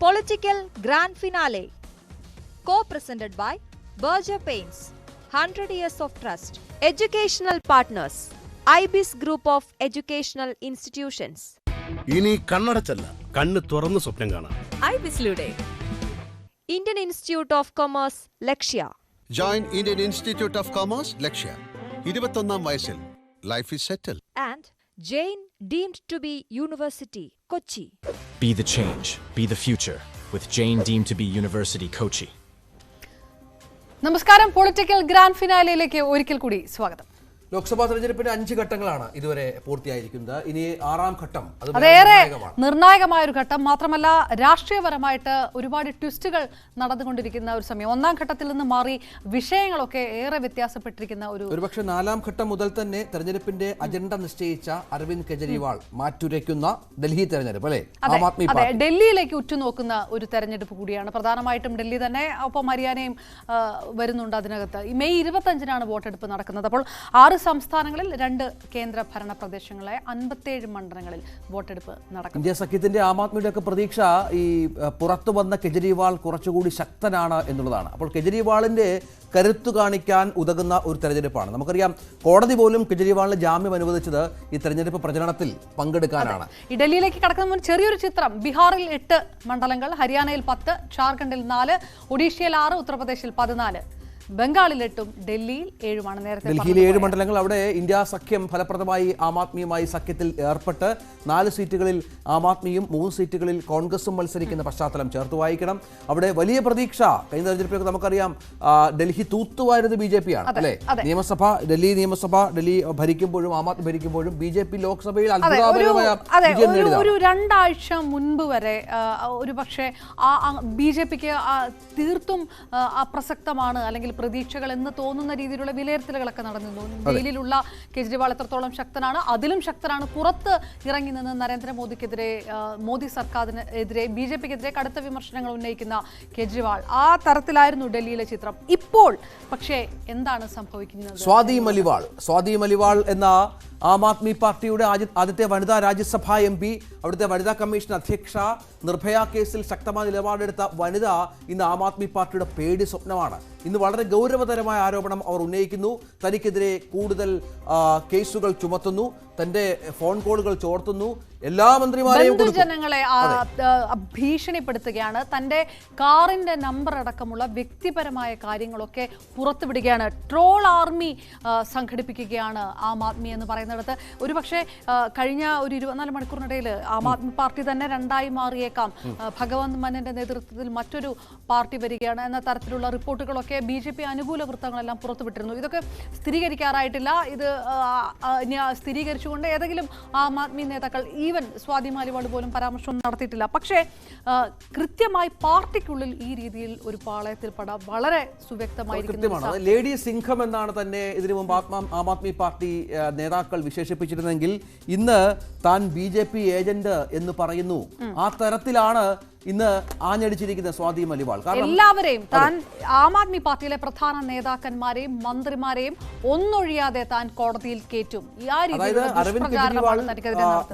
Political Grand Finale, co-presented by Berger Paints, 100 Years of Trust. Educational Partners, IBIS Group of Educational Institutions. ഇനി കണ്ണടച്ചല്ല, കണ്ണ് തുറന്ന് സ്വപ്നം കാണാം. IBIS-ലൂടെ Indian Institute of Commerce, Lakshya. Join Indian Institute of Commerce, Lakshya. 21ാം വയസ്സിൽ life is settled. And Jain deemed to be University, Kochi. Be the change, be the future with Jain deemed to be University, Kochi. നമസ്കാരം. Political grand ഫിനാലയിലേക്ക് ഒരിക്കൽ കൂടി സ്വാഗതം. ലോക്സഭാ തെരഞ്ഞെടുപ്പിന്റെ 5 ഘട്ടങ്ങളാണ് ഇതുവരെ പൂർത്തിയായിരിക്കുന്നത്. ഇനി 6ാം ഘട്ടം, അതേറെ നിർണായകമായ ഒരു ഘട്ടം. മാത്രമല്ല രാഷ്ട്രീയപരമായിട്ട് ഒരുപാട് ട്വിസ്റ്റുകൾ നടന്നുകൊണ്ടിരിക്കുന്ന ഒരു സമയം. 1ാം ഘട്ടത്തിൽ നിന്ന് മാറി വിഷയങ്ങളൊക്കെ ഏറെ വ്യത്യാസപ്പെട്ടിരിക്കുന്ന ഒരുപക്ഷെ 4ാം ഘട്ടം മുതൽ തന്നെ തെരഞ്ഞെടുപ്പിന്റെ അജണ്ട നിശ്ചയിച്ച അരവിന്ദ് കെജ്രിവാൾ മാറ്റുരയ്ക്കുന്ന ഡൽഹി തെരഞ്ഞെടുപ്പ് അല്ലേ? ആം ആദ്മി പാർട്ടി ഡൽഹിയിലേക്ക് ഉറ്റുനോക്കുന്ന ഒരു തെരഞ്ഞെടുപ്പ് കൂടിയാണ്. പ്രധാനമായിട്ടും ഡൽഹി തന്നെ, ഒപ്പം ഹരിയാനയും വരുന്നുണ്ട് അതിനകത്ത്. മെയ് 25-നാണ് വോട്ടെടുപ്പ് നടക്കുന്നത്. അപ്പോൾ 6 സംസ്ഥാനങ്ങളിൽ 2 കേന്ദ്ര ഭരണ പ്രദേശങ്ങളെ 57 മണ്ഡലങ്ങളിൽ വോട്ടെടുപ്പ് നടക്കും. ഇന്ത്യ സഖ്യത്തിന്റെ ആം ആദ്മിയുടെ ഒക്കെ പ്രതീക്ഷ ഈ പുറത്തു വന്ന കെജ്രിവാൾ കുറച്ചുകൂടി ശക്തനാണ് എന്നുള്ളതാണ്. അപ്പോൾ കെജ്രിവാളിന്റെ കരുത്തു കാണിക്കാൻ ഉതകുന്ന ഒരു തെരഞ്ഞെടുപ്പാണ്. നമുക്കറിയാം, കോടതി പോലും കെജ്രിവാളിന് ജാമ്യം അനുവദിച്ചത് ഈ തെരഞ്ഞെടുപ്പ് പ്രചരണത്തിൽ പങ്കെടുക്കാനാണ്. ഈ ഡൽഹിയിലേക്ക് കടക്കുന്ന ചെറിയൊരു ചിത്രം. ബീഹാറിൽ 8 മണ്ഡലങ്ങൾ, ഹരിയാനയിൽ 10, ഝാർഖണ്ഡിൽ 4, ഒഡീഷയിൽ 6, ഉത്തർപ്രദേശിൽ 14, ബംഗാളിൽ 8, ഡൽഹിയിൽ 7 നേരത്തെ. ഡൽഹിയിൽ 7 മണ്ഡലങ്ങൾ. അവിടെ ഇന്ത്യ സഖ്യം ഫലപ്രദമായി ആം ആദ്മിയുമായി സഖ്യത്തിൽ ഏർപ്പെട്ട് 4 സീറ്റുകളിൽ ആം ആദ്മിയും 3 സീറ്റുകളിൽ കോൺഗ്രസും മത്സരിക്കുന്ന പശ്ചാത്തലം ചേർത്ത് വായിക്കണം. അവിടെ വലിയ പ്രതീക്ഷ. കഴിഞ്ഞ തെരഞ്ഞെടുപ്പിലൊക്കെ നമുക്കറിയാം, ഡൽഹി തൂത്തുവാരുന്നത് BJP ആണ് അല്ലേ? നിയമസഭ, ഡൽഹി നിയമസഭ, ഡൽഹി ഭരിക്കുമ്പോഴും ആം ആദ്മി ഭരിക്കുമ്പോഴും BJP ലോക്സഭയിൽ അത്ഭുതകരമായ വിജയം നേടി. ഒരു 2 ആഴ്ച മുൻപ് വരെ ഒരു പക്ഷേ BJPക്ക് തീർത്തും അപ്രസക്തമാണ് അല്ലെങ്കിൽ പ്രതീക്ഷകൾ എന്ന് തോന്നുന്ന രീതിയിലുള്ള വിലയിരുത്തലുകളൊക്കെ നടന്നിരുന്നു. ജയിലിലുള്ള കെജ്രിവാൾ എത്രത്തോളം ശക്തനാണ്, അതിലും ശക്തനാണ് പുറത്ത് ഇറങ്ങി നിന്ന് നരേന്ദ്രമോദിക്കെതിരെ, മോദി സർക്കാരിനെതിരെ, BJPക്കെതിരെ കടുത്ത വിമർശനങ്ങൾ ഉന്നയിക്കുന്ന കെജ്രിവാൾ. ആ തരത്തിലായിരുന്നു ഡൽഹിയിലെ ചിത്രം. ഇപ്പോൾ പക്ഷേ എന്താണ് സംഭവിക്കുന്നത്? സ്വാതി മലിവാൾ എന്ന ആം ആദ്മി പാർട്ടിയുടെ ആദ്യത്തെ വനിതാ രാജ്യസഭാ MP, അവിടുത്തെ വനിതാ കമ്മീഷൻ അധ്യക്ഷ, നിർഭയ കേസിൽ ശക്തമായ നിലപാടെടുത്ത വനിത ഇന്ന് ആം ആദ്മി പാർട്ടിയുടെ പേടി സ്വപ്നമാണ്. ഇന്ന് വളരെ ഗൗരവതരമായ ആരോപണം അവർ ഉന്നയിക്കുന്നു. തനിക്കെതിരെ കൂടുതൽ കേസുകൾ ചുമത്തുന്നു, തന്റെ ഫോൺ കോളുകൾ ചോർത്തുന്നു, എല്ലാ മന്ത്രിമാരെയും ജനങ്ങളെ ഭീഷണിപ്പെടുത്തുകയാണ്, തന്റെ കാറിന്റെ നമ്പർ അടക്കമുള്ള വ്യക്തിപരമായ കാര്യങ്ങളൊക്കെ പുറത്തുവിടുകയാണ്. ട്രോൾ ആർമി സംഘടിപ്പിക്കുകയാണ് ആം ആദ്മി എന്ന് പറയുന്നിടത്ത്. ഒരുപക്ഷെ കഴിഞ്ഞ ഒരു 24 മണിക്കൂറിനിടയിൽ ആം ആദ്മി പാർട്ടി തന്നെ 2ആയി മാറിയേക്കാം. ഭഗവന്ത് മാനിന്റെ നേതൃത്വത്തിൽ മറ്റൊരു പാർട്ടി വരികയാണ് എന്ന തരത്തിലുള്ള റിപ്പോർട്ടുകളൊക്കെ BJP അനുകൂല വൃത്തങ്ങളെല്ലാം പുറത്തുവിട്ടിരുന്നു. ഇതൊക്കെ സ്ഥിരീകരിക്കാറായിട്ടില്ല. ഇത് സ്ഥിരീകരിച്ചുകൊണ്ട് ഏതെങ്കിലും ആം ആദ്മി നേതാക്കൾ, ഈവൻ സ്വാതി മാലിവാൾ പോലും പരാമർശം നടത്തിയിട്ടില്ല. പക്ഷേ കൃത്യമായി പാർട്ടിക്കുള്ളിൽ ഈ രീതിയിൽ ഒരു പാളയത്തിൽപ്പെടാൻ വളരെ സുവ്യക്തമായിരിക്കുന്നു. ലേഡി സിംഘം എന്നാണ് തന്നെ ഇതിനു മുമ്പ് ആം ആദ്മി പാർട്ടി നേതാക്കൾ വിശേഷിപ്പിച്ചിരുന്നെങ്കിൽ ഇന്ന് താൻ BJP ഏജന്റ് എന്ന് പറയുന്നു. ആ തരത്തിലാണ് ഇന്ന് ആഞ്ഞടിച്ചിരിക്കുന്ന സ്വാതി മലിവാൾ. എല്ലാവരെയും, താൻ ആം ആദ്മി പാർട്ടിയിലെ പ്രധാന നേതാക്കന്മാരെയും മന്ത്രിമാരെയും ഒന്നൊഴിയാതെ താൻ കോടതിയിൽ കയറ്റും. അതായത് അരവിന്ദ് കെജ്രിവാൾ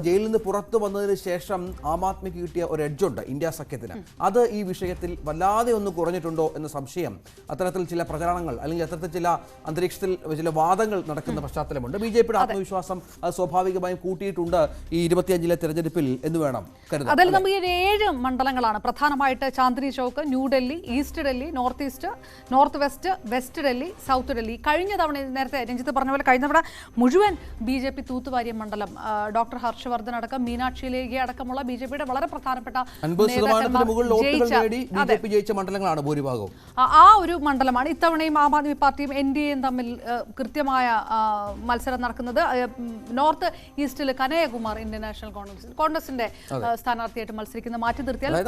ജയിലിൽ നിന്ന് പുറത്തു വന്നതിന് ശേഷം ആം ആദ്മിക്ക് കിട്ടിയ ഒരു എഡ്ജുണ്ട് ഇന്ത്യ സഖ്യത്തിന്. അത് ഈ വിഷയത്തിൽ വല്ലാതെ ഒന്ന് കുറഞ്ഞിട്ടുണ്ടോ എന്ന സംശയം. അത്തരത്തിൽ ചില പ്രചരണങ്ങൾ അല്ലെങ്കിൽ അത്തരത്തിൽ ചില അന്തരീക്ഷത്തിൽ ചില വാദങ്ങൾ നടക്കുന്ന പശ്ചാത്തലമുണ്ട്. BJPയുടെ ആത്മവിശ്വാസം അത് സ്വാഭാവികമായും കൂട്ടിയിട്ടുണ്ട് ഈ 25-ലെ തെരഞ്ഞെടുപ്പിൽ എന്ന് വേണം കരുതാൻ. അതിൽ നമുക്ക് 7 മണ്ഡലങ്ങളാണ് പ്രധാനമായിട്ട്. Chandni Chowk, New Delhi, East Delhi, North East, North West, West Delhi, South Delhi. കഴിഞ്ഞ തവണ, നേരത്തെ രഞ്ജിത്ത് പറഞ്ഞ പോലെ, കഴിഞ്ഞ തവണ മുഴുവൻ BJP തൂത്തുവാരിയ മണ്ഡലം. ഡോക്ടർ ഹർഷവർദ്ധൻ അടക്കം, മീനാക്ഷി ലേഖി അടക്കമുള്ള BJPയുടെ വളരെ പ്രധാനപ്പെട്ട ജയിച്ച മണ്ഡലങ്ങളാണ് ഭൂരിഭാഗവും. ആ ഒരു മണ്ഡലമാണ് ഇത്തവണയും ആം ആദ്മി പാർട്ടിയും NDAയും തമ്മിൽ കൃത്യമായ മത്സരം നടക്കുന്നത്. നോർത്ത് ഈസ്റ്റിൽ കനയ്യകുമാർ ഇന്ത്യൻ നാഷണൽ കോൺഗ്രസിന്റെ സ്ഥാനാർത്ഥിയായിട്ട് മത്സരിക്കുന്ന മാറ്റി നിർത്തിയാൽ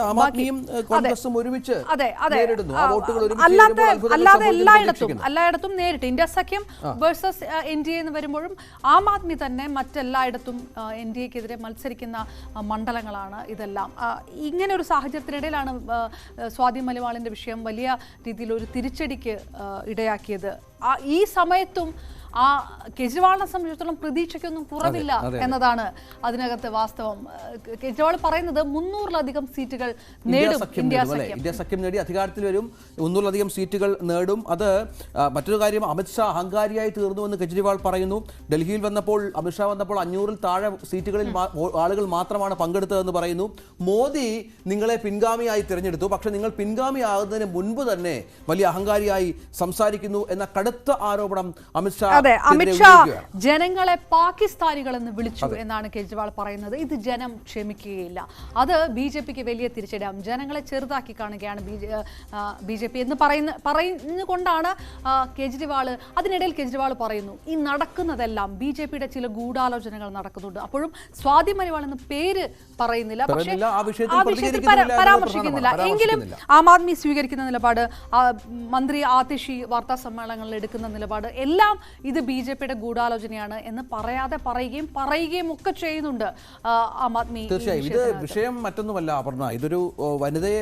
അല്ലാതെ എല്ലായിടത്തും നേരിട്ട് ഇന്ത്യ സഖ്യം വേഴ്സസ് NDA എന്ന് വരുമ്പോഴും ആം ആദ്മി തന്നെ മറ്റെല്ലായിടത്തും NDAക്കെതിരെ മത്സരിക്കുന്ന മണ്ഡലങ്ങളാണ് ഇതെല്ലാം. ഇങ്ങനെ ഒരു സാഹചര്യത്തിനിടയിലാണ് സ്വാതി മലിവാളിന്റെ വിഷയം വലിയ രീതിയിൽ ഒരു തിരിച്ചടിക്ക് ഇടയാക്കിയത്. ഈ സമയത്തും ആ കേജ്രിവാളിനെ സംബന്ധിച്ചിടത്തോളം പ്രതീക്ഷയ്ക്കൊന്നും കുറവില്ല എന്നതാണ് അതിനകത്ത് വാസ്തവം. കേജ്രിവാൾ പറയുന്നത് 300-ലധികം സീറ്റുകൾ നേടും ഇന്ത്യ സഖ്യം നേടി അധികാരത്തിൽ വരും, 300-ലധികം സീറ്റുകൾ നേടും. അത് മറ്റൊരു കാര്യം, അമിത്ഷാ അഹങ്കാരിയായി തീർന്നുവെന്ന് കെജ്രിവാൾ പറയുന്നു. ഡൽഹിയിൽ വന്നപ്പോൾ അമിത്ഷാ വന്നപ്പോൾ 500-ൽ താഴെ സീറ്റുകളിൽ ആളുകൾ മാത്രമാണ് പങ്കെടുത്തതെന്ന് പറയുന്നു. മോദി നിങ്ങളെ പിൻഗാമിയായി തിരഞ്ഞെടുത്തു, പക്ഷെ നിങ്ങൾ പിൻഗാമിയാകുന്നതിന് മുൻപ് തന്നെ വലിയ അഹങ്കാരിയായി സംസാരിക്കുന്നു എന്ന കടുത്ത ആരോപണം അമിത്ഷാ ജനങ്ങളെ പാകിസ്ഥാനികൾ എന്ന് വിളിച്ചു എന്നാണ് കേജ്രിവാൾ പറയുന്നത്. ഇത് ജനം ക്ഷമിക്കുകയില്ല. അത് BJPക്ക് വലിയ തിരിച്ചടിയാകും. ജനങ്ങളെ ചെറുതാക്കി കാണുകയാണ് BJP എന്ന് പറയുന്നുകൊണ്ടാണ് കേജ്രിവാൾ. അതിനിടയിൽ കേജ്രിവാൾ പറയുന്നു ഈ നടക്കുന്നതെല്ലാം BJPയുടെ ചില ഗൂഢാലോചനകൾ നടക്കുന്നുണ്ട്. അപ്പോഴും സ്വാതി മലിവാൾ എന്ന പേര് പറയുന്നില്ല, പക്ഷേ ആ വിഷയത്തിൽ പരാമർശിക്കുന്നില്ല. എങ്കിലും ആം ആദ്മി സ്വീകരിക്കുന്ന നിലപാട്, മന്ത്രി ആതിഷി വാർത്താ സമ്മേളനങ്ങളിൽ എടുക്കുന്ന നിലപാട് എല്ലാം ഇത് BJPയുടെ ഗൂഢാലോചനയാണ് എന്ന് പറയുകയും ഒക്കെ ചെയ്യുന്നുണ്ട് ആം ആദ്മി. തീർച്ചയായും ഇത് വിഷയം മറ്റൊന്നുമല്ല അപർണ, ഇതൊരു വനിതയെ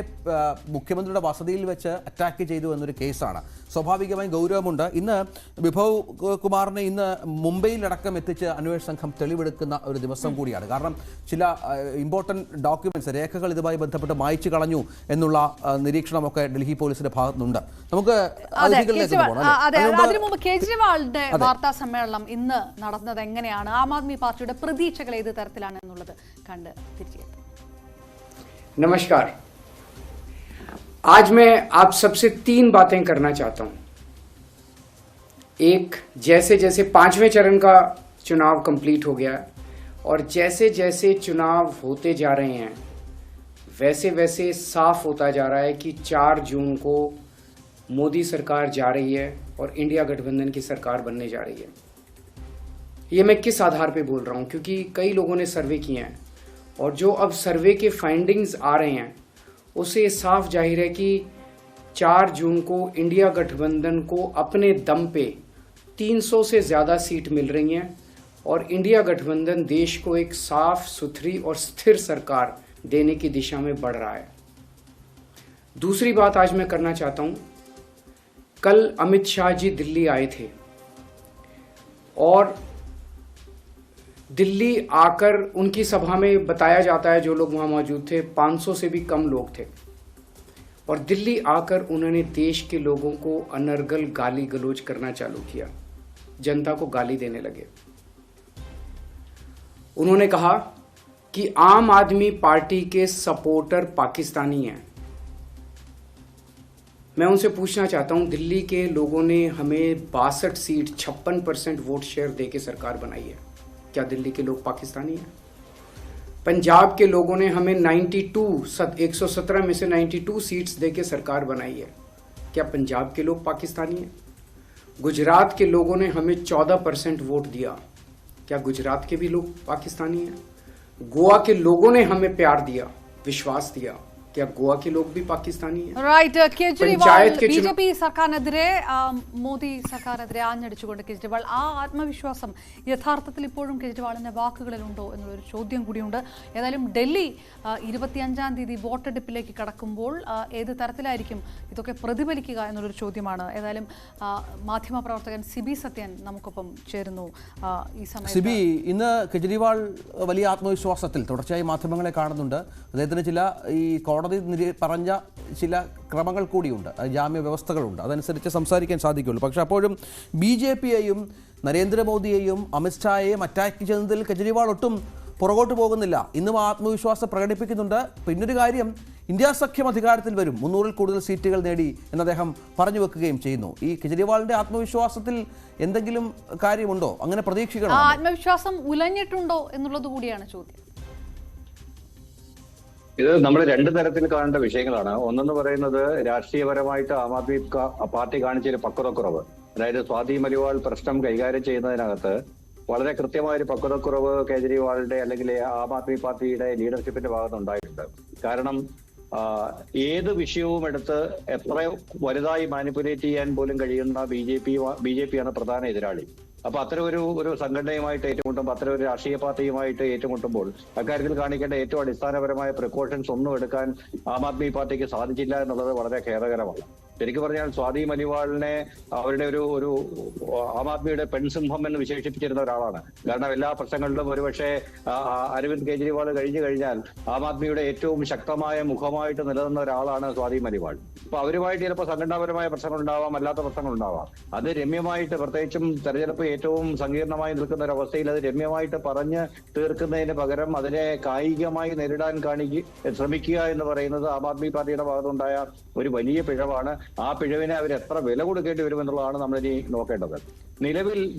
മുഖ്യമന്ത്രിയുടെ വസതിയിൽ വെച്ച് അറ്റാക്ക് ചെയ്തു എന്നൊരു കേസാണ്. സ്വാഭാവികമായും ഗൗരവമുണ്ട്. ഇന്ന് വിഭവ് കുമാറിനെ ഇന്ന് മുംബൈയിലടക്കം എത്തിച്ച് അന്വേഷണ സംഘം തെളിവെടുക്കുന്ന ഒരു ദിവസം കൂടിയാണ്. കാരണം ചില ഇമ്പോർട്ടന്റ് ഡോക്യുമെന്റ്സ്, രേഖകൾ ഇതുമായി ബന്ധപ്പെട്ട് മായ്ച്ചു കളഞ്ഞു എന്നുള്ള നിരീക്ഷണമൊക്കെ ഡൽഹി പോലീസിന്റെ ഭാഗത്തുനിന്നുണ്ട്. നമുക്ക് അതിനു മുമ്പ് കേജ്രിവാളിന്റെ വാർത്താ സമ്മേളനം ഇന്ന് നടന്നത് എങ്ങനെയാണ്, ആം ആദ്മി പാർട്ടിയുടെ പ്രതീക്ഷകൾ ഏത് തരത്തിലാണ് എന്നുള്ളത് കണ്ട് തിരിച്ചെത്തും. नमस्कार, आज मैं आप सबसे 3 बातें करना चाहता हूं. एक, जैसे जैसे 5वें चरण का चुनाव कंप्लीट हो गया और जैसे जैसे चुनाव होते जा रहे हैं वैसे वैसे साफ होता जा रहा है कि 4 जून को मोदी सरकार जा रही है और इंडिया गठबंधन की सरकार बनने जा रही है. ये मैं किस आधार पे बोल रहा हूं, क्योंकि कई लोगों ने सर्वे किए हैं और जो अब सर्वे के फाइंडिंग्स आ रहे हैं उससे साफ जाहिर है कि 4 जून को इंडिया गठबंधन को अपने दम पे 300 से ज़्यादा सीट मिल रही हैं और इंडिया गठबंधन देश को एक साफ सुथरी और स्थिर सरकार देने की दिशा में बढ़ रहा है. दूसरी बात आज मैं करना चाहता हूं, कल अमित शाह जी दिल्ली आए थे और दिल्ली आकर उनकी सभा में बताया जाता है, जो लोग वहां मौजूद थे 500 से भी कम लोग थे, और दिल्ली आकर उन्होंने देश के लोगों को अनर्गल गाली गलौज करना चालू किया, जनता को गाली देने लगे. उन्होंने कहा कि आम आदमी पार्टी के सपोर्टर पाकिस्तानी हैं. मैं उनसे पूछना चाहता हूं, दिल्ली के लोगों ने हमें 62 सीट 56% वोट शेयर देके सरकार बनाई है, क्या दिल्ली के लोग पाकिस्तानी हैं? पंजाब के लोगों ने हमें 117 में से 92 सीट्स देके सरकार बनाई है, क्या पंजाब के लोग पाकिस्तानी हैं? गुजरात के लोगों ने हमें 14% वोट दिया, क्या गुजरात के भी लोग पाकिस्तानी हैं? गोवा के लोगों ने हमें प्यार दिया, विश्वास दिया, क्या गोवा के लोग भी पाकिस्तानी हैं? റൈറ്റ്, കേജ്രിവാൾ BJP സർക്കാരിനെതിരെ, മോദി സർക്കാരിനെതിരെ ആഞ്ഞടിച്ചുകൊണ്ട് കേജ്രിവാൾ, ആ ആത്മവിശ്വാസം യഥാർത്ഥത്തിൽ ഇപ്പോഴും കേജ്രിവാളിന്റെ വാക്കുകളിലുണ്ടോ എന്നുള്ളൊരു ചോദ്യം കൂടിയുണ്ട്. ഏതായാലും ഡൽഹി 25-ാം തീയതി വോട്ടെടുപ്പിലേക്ക് കടക്കുമ്പോൾ ഏത് തരത്തിലായിരിക്കും ഇതൊക്കെ പ്രതിഫലിക്കുക എന്നുള്ളൊരു ചോദ്യമാണ്. ഏതായാലും മാധ്യമപ്രവർത്തകൻ സിബി സത്യൻ നമുക്കൊപ്പം ചേരുന്നു ഈ സമയത്ത്. സിബി, ഇന്ന് കേജ്രിവാൾ വലിയ ആത്മവിശ്വാസത്തിൽ തുടർച്ചയായി മാധ്യമങ്ങളെ കാണുന്നുണ്ട്. അദ്ദേഹത്തിന് ചില ഈ കോടതി പറഞ്ഞ ചില ക്രമങ്ങൾ കൂടിയുണ്ട്, ജാമ്യ വ്യവസ്ഥകളുണ്ട്, അതനുസരിച്ച് സംസാരിക്കാൻ സാധിക്കുള്ളൂ. പക്ഷെ അപ്പോഴും BJPയെയും നരേന്ദ്രമോദിയെയും അമിത്ഷായെയും അറ്റാക്ക് ചെയ്യുന്നതിൽ കേജ്രിവാൾ ഒട്ടും പുറകോട്ട് പോകുന്നില്ല. ഇന്നും ആത്മവിശ്വാസം പ്രകടിപ്പിക്കുന്നുണ്ട്. പിന്നൊരു കാര്യം, ഇന്ത്യ സഖ്യം അധികാരത്തിൽ വരും, 300-ൽ കൂടുതൽ സീറ്റുകൾ നേടി എന്ന് അദ്ദേഹം പറഞ്ഞു വെക്കുകയും ചെയ്യുന്നു. ഈ കേജ്രിവാളിന്റെ ആത്മവിശ്വാസത്തിൽ എന്തെങ്കിലും കാര്യമുണ്ടോ? അങ്ങനെ പ്രതീക്ഷിക്കണോ? ആത്മവിശ്വാസം ഉലഞ്ഞിട്ടുണ്ടോ എന്നുള്ളത് കൂടിയാണ് ചോദ്യം. ഇത് നമ്മൾ 2 തരത്തിൽ കാണേണ്ട വിഷയങ്ങളാണ്. ഒന്നെന്ന് പറയുന്നത് രാഷ്ട്രീയപരമായിട്ട് ആം ആദ്മി പാർട്ടി കാണിച്ചൊരു പക്വതക്കുറവ്, അതായത് സ്വാതി മലിവാൾ പ്രശ്നം കൈകാര്യം ചെയ്യുന്നതിനകത്ത് വളരെ കൃത്യമായൊരു പക്വതക്കുറവ് കേജ്രിവാളിന്റെ അല്ലെങ്കിൽ ആം ആദ്മി പാർട്ടിയുടെ ലീഡർഷിപ്പിന്റെ ഭാഗത്തുണ്ടായിട്ടുണ്ട്. കാരണം ഏത് വിഷയവും എടുത്ത് എത്ര വലുതായി മാനിപ്പുലേറ്റ് ചെയ്യാൻ പോലും കഴിയുന്ന ബി ജെ പി ആണ് പ്രധാന എതിരാളി. അപ്പൊ അത്തരം ഒരു സംഘടനയുമായിട്ട് ഏറ്റുമുട്ടുമ്പോൾ, അത്തരം ഒരു രാഷ്ട്രീയ പാർട്ടിയുമായിട്ട് ഏറ്റുമുട്ടുമ്പോൾ അക്കാര്യത്തിൽ കാണിക്കേണ്ട ഏറ്റവും അടിസ്ഥാനപരമായ പ്രിക്കോഷൻസ് ഒന്നും എടുക്കാൻ ആം ആദ്മി പാർട്ടിക്ക് സാധിച്ചില്ല എന്നുള്ളത് വളരെ ഖേദകരമാണ്. ശരിക്കും പറഞ്ഞാൽ സ്വാതി മലിവാളിനെ അവരുടെ ഒരു ആം ആദ്മിയുടെ പെൺസിംഹം എന്ന് വിശേഷിപ്പിച്ചിരുന്ന ഒരാളാണ്. കാരണം എല്ലാ പ്രശ്നങ്ങളിലും ഒരുപക്ഷെ അരവിന്ദ് കെജ്രിവാൾ കഴിഞ്ഞു കഴിഞ്ഞാൽ ആം ആദ്മിയുടെ ഏറ്റവും ശക്തമായ മുഖമായിട്ട് നിലനിന്ന ഒരാളാണ് സ്വാതി മലിവാൾ. അപ്പൊ അവരുമായിട്ട് ചിലപ്പോൾ സംഘടനാപരമായ പ്രശ്നങ്ങൾ ഉണ്ടാവാം, അല്ലാത്ത പ്രശ്നങ്ങൾ ഉണ്ടാവാം. അത് രമ്യമായിട്ട്, പ്രത്യേകിച്ചും തെരഞ്ഞെടുപ്പ് ഏറ്റവും സങ്കീർണമായി നിൽക്കുന്ന ഒരു അവസ്ഥയിൽ അത് രമ്യമായിട്ട് പറഞ്ഞ് തീർക്കുന്നതിന് പകരം അതിനെ കായികമായി നേരിടാൻ ശ്രമിക്കുക എന്ന് പറയുന്നത് ആം ആദ്മി പാർട്ടിയുടെ ഭാഗത്തുണ്ടായ ഒരു വലിയ പിഴവാണ്. ആ പിഴവിനെ അവർ എത്ര വില കൊടുക്കേണ്ടി വരുമെന്നുള്ളതാണ് നമ്മളിനി നോക്കേണ്ടത്.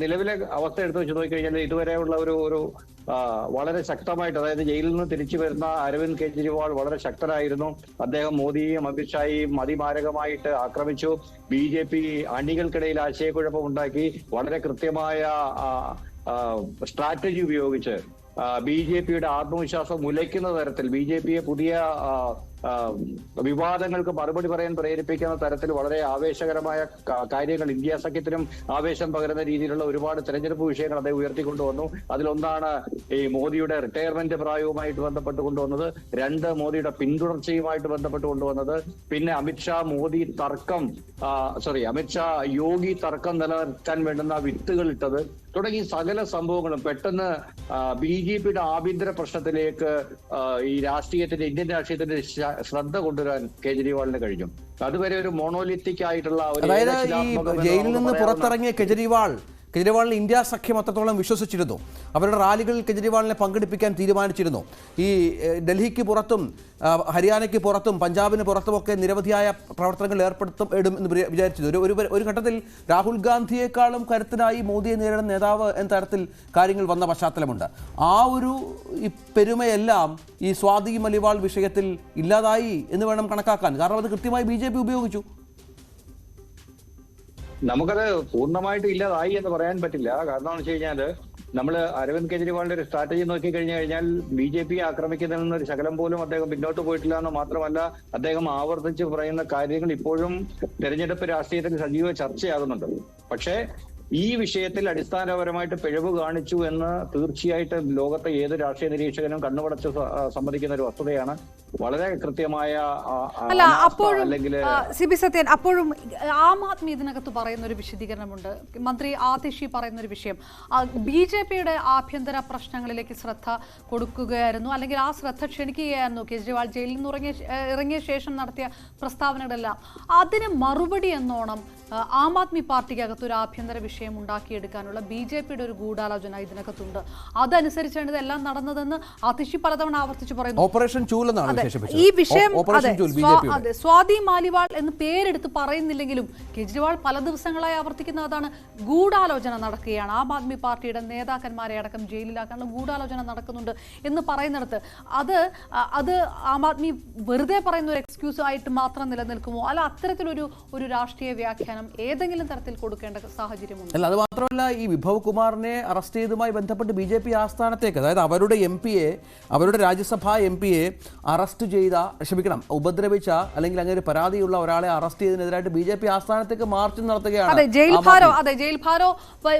നിലവിലെ അവസ്ഥ എടുത്ത് വെച്ച് നോക്കിക്കഴിഞ്ഞാൽ ഇതുവരെയുള്ള ഒരു വളരെ ശക്തമായിട്ട്, അതായത് ജയിലിൽ നിന്ന് തിരിച്ചു വരുന്ന അരവിന്ദ് കെജ്രിവാൾ വളരെ ശക്തനായിരുന്നു. അദ്ദേഹം മോദിയെയും അമിത്ഷായെയും അതിമാരകമായിട്ട് ആക്രമിച്ചു. BJP അണികൾക്കിടയിൽ ആശയക്കുഴപ്പം ഉണ്ടാക്കി. വളരെ കൃത്യമായ സ്ട്രാറ്റജി ഉപയോഗിച്ച് BJPയുടെ ആത്മവിശ്വാസം ഉലയ്ക്കുന്ന തരത്തിൽ BJPയെ പുതിയ വിവാദങ്ങൾക്ക് മറുപടി പറയാൻ പ്രേരിപ്പിക്കുന്ന തരത്തിൽ വളരെ ആവേശകരമായ കാര്യങ്ങൾ, ഇന്ത്യ സഖ്യത്തിനും ആവേശം പകരുന്ന രീതിയിലുള്ള ഒരുപാട് തെരഞ്ഞെടുപ്പ് വിഷയങ്ങൾ അദ്ദേഹം ഉയർത്തിക്കൊണ്ടുവന്നു. അതിലൊന്നാണ് ഈ മോദിയുടെ റിട്ടയർമെന്റ് പ്രായവുമായിട്ട് ബന്ധപ്പെട്ട് കൊണ്ടുവന്നത്. 2 മോദിയുടെ പിന്തുടർച്ചയുമായിട്ട് ബന്ധപ്പെട്ട് കൊണ്ടുവന്നത്. പിന്നെ അമിത്ഷാ യോഗി തർക്കം നിലനിർത്താൻ വേണ്ടുന്ന വിത്തുകൾ ഇട്ടത് തുടങ്ങി സകല സംഭവങ്ങളും പെട്ടെന്ന് BJPയുടെ ആഭ്യന്തര പ്രശ്നത്തിലേക്ക് ഈ ഇന്ത്യൻ രാഷ്ട്രീയത്തിന്റെ ശ്രദ്ധ കൊണ്ടുവരാൻ കേജ്രിവാളിന് കഴിഞ്ഞു. അതുവരെ ഒരു മോണോലിത്തിക് ആയിട്ടുള്ള അതായത് ഈ ജയിലിൽ നിന്ന് പുറത്തിറങ്ങിയ കെജ്രിവാളിന് ഇന്ത്യ സഖ്യം അത്രത്തോളം വിശ്വസിച്ചിരുന്നു. അവരുടെ റാലികളിൽ കെജ്രിവാളിനെ പങ്കെടുപ്പിക്കാൻ തീരുമാനിച്ചിരുന്നു. ഈ ഡൽഹിക്ക് പുറത്തും ഹരിയാനയ്ക്ക് പുറത്തും പഞ്ചാബിന് പുറത്തുമൊക്കെ നിരവധിയായ പ്രവർത്തനങ്ങൾ ഇടും എന്ന് വിചാരിച്ചിരുന്നു. ഒരു ഘട്ടത്തിൽ രാഹുൽ ഗാന്ധിയെക്കാളും കരുത്തനായി മോദിയെ നേരിടുന്ന നേതാവ് എന്ന തരത്തിൽ കാര്യങ്ങൾ വന്ന പശ്ചാത്തലമുണ്ട്. ആ ഒരു ഈ പെരുമയെല്ലാം ഈ സ്വാതി മലിവാൾ വിഷയത്തിൽ ഇല്ലാതായി എന്ന് വേണം കണക്കാക്കാൻ. കാരണം അത് കൃത്യമായി BJP ഉപയോഗിച്ചു. നമുക്കത് പൂർണ്ണമായിട്ട് ഇല്ലാതായി എന്ന് പറയാൻ പറ്റില്ല. കാരണം എന്ന് വെച്ച് കഴിഞ്ഞാൽ നമ്മൾ അരവിന്ദ് കെജ്രിവാളിന്റെ ഒരു സ്ട്രാറ്റജി നോക്കി കഴിഞ്ഞാൽ BJP ആക്രമിക്കുന്നതിൽ നിന്ന് ഒരു ശകലം പോലും അദ്ദേഹം പിന്നോട്ട് പോയിട്ടില്ല എന്ന് മാത്രമല്ല, അദ്ദേഹം ആവർത്തിച്ച് പറയുന്ന കാര്യങ്ങൾ ഇപ്പോഴും തെരഞ്ഞെടുപ്പ് രാഷ്ട്രീയത്തിൽ സജീവ ചർച്ചയാകുന്നുണ്ട്. പക്ഷേ ഈ വിഷയത്തിൽ അടിസ്ഥാനപരമായിട്ട് പിഴവ് കാണിച്ചു എന്ന് തീർച്ചയായിട്ടും ലോകത്തെ ഏത് രാഷ്ട്രീയ നിരീക്ഷകനും കണ്ണുപടച്ച് സമ്മതിക്കുന്ന ഒരു വസ്തുതയാണ്. വളരെ കൃത്യമായ അല്ലെങ്കിൽ സിബി സത്യൻ, അപ്പോഴും ആം ആദ്മി ഇതിനകത്ത് പറയുന്ന ഒരു വിശദീകരണമുണ്ട്. മന്ത്രി ആതിഷി പറയുന്ന ഒരു വിഷയം, BJPയുടെ ആഭ്യന്തര പ്രശ്നങ്ങളിലേക്ക് ശ്രദ്ധ കൊടുക്കുകയായിരുന്നു, അല്ലെങ്കിൽ ആ ശ്രദ്ധ ക്ഷണിക്കുകയായിരുന്നു കേജ്രിവാൾ ജയിലിൽ നിന്ന് ഇറങ്ങിയ ശേഷം നടത്തിയ പ്രസ്താവനകളെല്ലാം. അതിന് മറുപടി എന്നോണം ആം ആദ്മി പാർട്ടിക്കകത്ത് ഒരു ആഭ്യന്തര വിഷയം ഉണ്ടാക്കിയെടുക്കാനുള്ള BJPയുടെ ഒരു ഗൂഢാലോചന ഇതിനകത്തുണ്ട്. അതനുസരിച്ചാണ് ഇതെല്ലാം നടന്നതെന്ന് ആതിഷി പലതവണ ആവർത്തിച്ച് പറയുന്നു. ഓപ്പറേഷൻ ചൂൽ എന്നാണ് ഈ വിഷയം സ്വാതി മാലിവാൾ എന്ന് പേരെടുത്ത് പറയുന്നില്ലെങ്കിലും കേജ്രിവാൾ പല ദിവസങ്ങളായി ആവർത്തിക്കുന്ന അതാണ്, ഗൂഢാലോചന നടക്കുകയാണ്. ആം ആദ്മി പാർട്ടിയുടെ നേതാക്കന്മാരെ അടക്കം ജയിലിലാക്കാനുള്ള ഗൂഢാലോചന നടക്കുന്നുണ്ട് എന്ന് പറയുന്നിടത്ത് അത് ആം ആദ്മി വെറുതെ പറയുന്ന ഒരു എക്സ്ക്യൂസ് ആയിട്ട് മാത്രം നിലനിൽക്കുമോ? അല്ല അത്തരത്തിലൊരു രാഷ്ട്രീയ വ്യാഖ്യാനം ഏതെങ്കിലും തരത്തിൽ കൊടുക്കേണ്ട സാഹചര്യമുണ്ട്? അല്ല, അത് മാത്രമല്ല, ഈ വിഭവ് കുമാറിനെ അറസ്റ്റ് ചെയ്തതുമായി ബന്ധപ്പെട്ട് BJP ആസ്ഥാനത്തേക്ക്, അതായത് അവരുടെ രാജ്യസഭാ MP-യെ ഉപദ്രവിച്ച അല്ലെങ്കിൽ അങ്ങനെ പരാതിയുള്ള ഒരാളെ അറസ്റ്റ് ചെയ്തതിനെതിരായിട്ട് BJP ആസ്ഥാനത്തേക്ക് മാർച്ച് നടത്തുകയാണ്. ജയിൽ ഭാരോ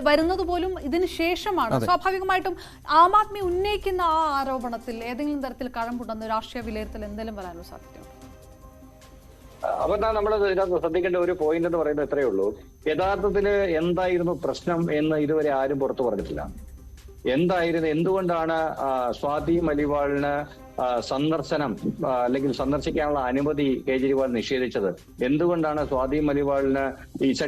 വരുന്നത് പോലും ഇതിന് ശേഷമാണ്. സ്വാഭാവികമായിട്ടും ആം ആദ്മി ഉന്നയിക്കുന്ന ആ ആരോപണത്തിൽ ഏതെങ്കിലും തരത്തിൽ കഴമ്പുണ്ടെന്ന് രാഷ്ട്രീയ വിലയിരുത്തൽ എന്തെങ്കിലും വരാനുള്ള സാധ്യതയുണ്ട്? അപ്പൊ നമ്മൾ ഇതിനകത്ത് ശ്രദ്ധിക്കേണ്ട ഒരു പോയിന്റ് എന്ന് പറയുന്നത് ഇത്രയേ ഉള്ളൂ. യഥാർത്ഥത്തിൽ എന്തായിരുന്നു പ്രശ്നം എന്ന് ഇതുവരെ ആരും പുറത്തു പറഞ്ഞിട്ടില്ല. എന്തുകൊണ്ടാണ് സ്വാതി മലിവാളിന് സന്ദർശനം അല്ലെങ്കിൽ സന്ദർശിക്കാനുള്ള അനുമതി കേജ്രിവാൾ നിഷേധിച്ചത്? എന്തുകൊണ്ടാണ് സ്വാതി മലിവാളിന് ഈ Z+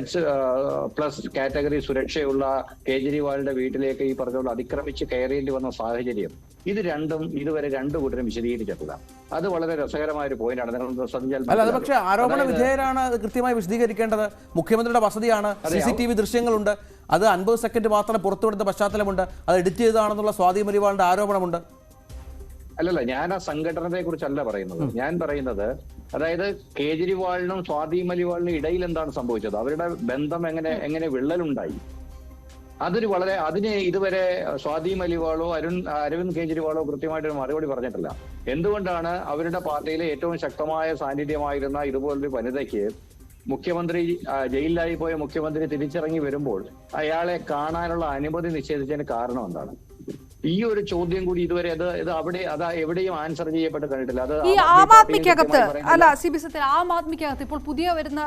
കാറ്റഗറി സുരക്ഷയുള്ള കേജ്രിവാളിന്റെ വീട്ടിലേക്ക് ഈ പറഞ്ഞുള്ള അതിക്രമിച്ച് കയറേണ്ടി വന്ന സാഹചര്യം? ഇത് രണ്ടും ഇതുവരെ രണ്ടു കൂട്ടരും വിശദീകരിച്ചിട്ടില്ല. അത് വളരെ രസകരമായ ഒരു പോയിന്റാണ്. നിങ്ങൾ ശ്രദ്ധിച്ചാൽ പക്ഷേ ആരോപണ വിധേയരാണ് അത് കൃത്യമായി വിശദീകരിക്കേണ്ടത്. മുഖ്യമന്ത്രിയുടെ വസതിയാണ്, CCTV ദൃശ്യങ്ങളുണ്ട്, അത് 50 സെക്കൻഡ് മാത്രം പുറത്തുവിടുന്ന പശ്ചാത്തലമുണ്ട്, അത് എഡിറ്റ് ചെയ്തതാണെന്നുള്ള സ്വാതി മലിവാളിന്റെ ആരോപണമുണ്ട്. അല്ലല്ല, ഞാൻ ആ സംഘടനയെ കുറിച്ചല്ല പറയുന്നത്. ഞാൻ പറയുന്നത് അതായത് കേജ്രിവാളിനും സ്വാതി മലിവാളിനും ഇടയിൽ എന്താണ് സംഭവിച്ചത്, അവരുടെ ബന്ധം എങ്ങനെ വിള്ളലുണ്ടായി, അതിന് ഇതുവരെ സ്വാതി മലിവാളോ അരവിന്ദ് കെജ്രിവാളോ കൃത്യമായിട്ട് മറുപടി പറഞ്ഞിട്ടില്ല. എന്തുകൊണ്ടാണ് അവരുടെ പാർട്ടിയിലെ ഏറ്റവും ശക്തമായ സാന്നിധ്യമായിരുന്ന ഇതുപോലൊരു വനിതയ്ക്ക് മുഖ്യമന്ത്രി ജയിലിലായി പോയ മുഖ്യമന്ത്രി തിരിച്ചിറങ്ങി വരുമ്പോൾ അയാളെ കാണാനുള്ള അനുമതി നിഷേധിച്ചതിന് കാരണം എന്താണ്? ഈ ഒരു ചോദ്യം കൂടി ഇതുവരെ അത് അവിടെ എവിടെയും ആൻസർ ചെയ്യപ്പെട്ട് കണ്ടിട്ടില്ല. അത് ഈ ആം ആദ്മിക്കകത്ത് അല്ല CB സത്യൻ, ആം ആദ്മിക്കകത്ത് ഇപ്പോൾ പുതിയ വരുന്ന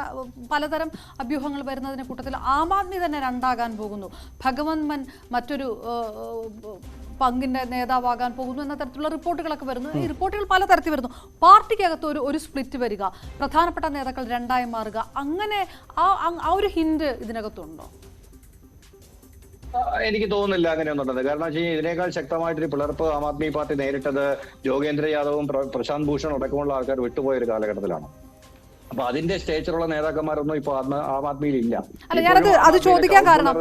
പലതരം അഭ്യൂഹങ്ങൾ വരുന്നതിന്റെ കൂട്ടത്തിൽ ആം ആദ്മി തന്നെ രണ്ടാകാൻ പോകുന്നു, ഭഗവന്ത് മാൻ മറ്റൊരു പങ്കിന്റെ നേതാവാകാൻ പോകുന്നു എന്ന തരത്തിലുള്ള റിപ്പോർട്ടുകളൊക്കെ വരുന്നു. ഈ റിപ്പോർട്ടുകൾ പലതരത്തിൽ വരുന്നു. പാർട്ടിക്കകത്ത് ഒരു സ്പ്ലിറ്റ് വരിക, പ്രധാനപ്പെട്ട നേതാക്കൾ രണ്ടായി മാറുക, അങ്ങനെ ആ ഒരു ഹിന്റ് ഇതിനകത്തുണ്ടോ? എനിക്ക് തോന്നുന്നില്ല അങ്ങനെയൊന്നുണ്ടെന്ന്. കാരണം വെച്ച് കഴിഞ്ഞാൽ ഇതിനേക്കാൾ ശക്തമായിട്ടൊരു പിളർപ്പ് ആം ആദ്മി പാർട്ടി നേരിട്ടത് യോഗേന്ദ്ര യാദവും പ്രശാന്ത് ഭൂഷൺ അടക്കമുള്ള ആൾക്കാർ വിട്ടുപോയ ഒരു കാലഘട്ടത്തിലാണ്. അപ്പൊ അതിന്റെ സ്റ്റേച്ചറുള്ള നേതാക്കന്മാരൊന്നും ഇപ്പൊ ആം ആദ്മിയിൽ ഇല്ല. അല്ല, ഞാനത് ചോദിക്കാൻ കാരണം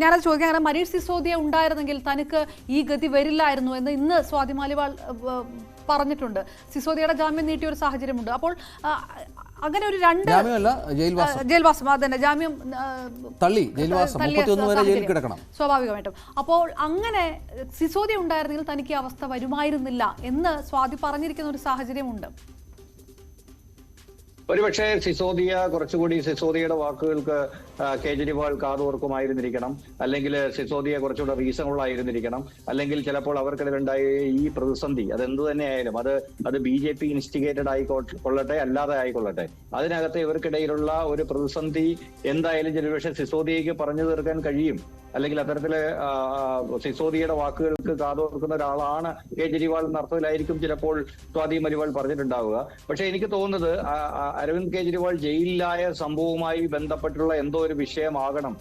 ഞാനത് ചോദിക്കാൻ കാരണം മനീഷ് സിസോദിയ ഉണ്ടായിരുന്നെങ്കിൽ തനിക്ക് ഈ ഗതി വരില്ലായിരുന്നു എന്ന് ഇന്ന് സ്വാതി മാലിവാൾ പറഞ്ഞിട്ടുണ്ട്. സിസോദിയയുടെ ജാമ്യം നീട്ടിയ ഒരു സാഹചര്യമുണ്ട്. അപ്പോൾ അങ്ങനെ ഒരു രണ്ട് ജയിൽവാസം അതന്നെ ജാമ്യം സ്വാഭാവികമായിട്ടും. അപ്പോൾ അങ്ങനെ സിസോദിയ ഉണ്ടായിരുന്നെങ്കിൽ തനിക്ക് ഈ അവസ്ഥ വരുമായിരുന്നില്ല എന്ന് സ്വാതി പറഞ്ഞിരിക്കുന്ന ഒരു സാഹചര്യമുണ്ട്. ഒരുപക്ഷെ സിസോദിയയുടെ വാക്കുകൾക്ക് കേജ്രിവാൾ കാതോർക്കുമായിരുന്നിരിക്കണം, അല്ലെങ്കിൽ സിസോദിയ കുറച്ചുകൂടെ റീസണബിൾ ആയിരുന്നിരിക്കണം, അല്ലെങ്കിൽ ചിലപ്പോൾ അവർക്കിടയിലുണ്ടായ ഈ പ്രതിസന്ധി അതെന്തു തന്നെയായാലും അത് BJP ഇൻസ്റ്റിഗേറ്റഡ് ആയിക്കൊള്ളട്ടെ അല്ലാതെ ആയിക്കൊള്ളട്ടെ, അതിനകത്ത് ഇവർക്കിടയിലുള്ള ഒരു പ്രതിസന്ധി എന്തായാലും ഒരുപക്ഷെ സിസോദിയയ്ക്ക് പറഞ്ഞു തീർക്കാൻ കഴിയും. അല്ലെങ്കിൽ അത്തരത്തില് സിസോദിയയുടെ വാക്കുകൾക്ക് കാതോർക്കുന്ന ഒരാളാണ് കേജ്രിവാൾ എന്ന അർത്ഥത്തിലായിരിക്കും ചിലപ്പോൾ സ്വാതി മലിവാൾ പറഞ്ഞിട്ടുണ്ടാവുക. പക്ഷെ എനിക്ക് തോന്നുന്നത് അരവിന്ദ് കേജ്രിവാൾ ജയിലിലായ സംഭവവുമായി ബന്ധപ്പെട്ടുള്ള എന്തോ ഒരു വിഷയമാകണം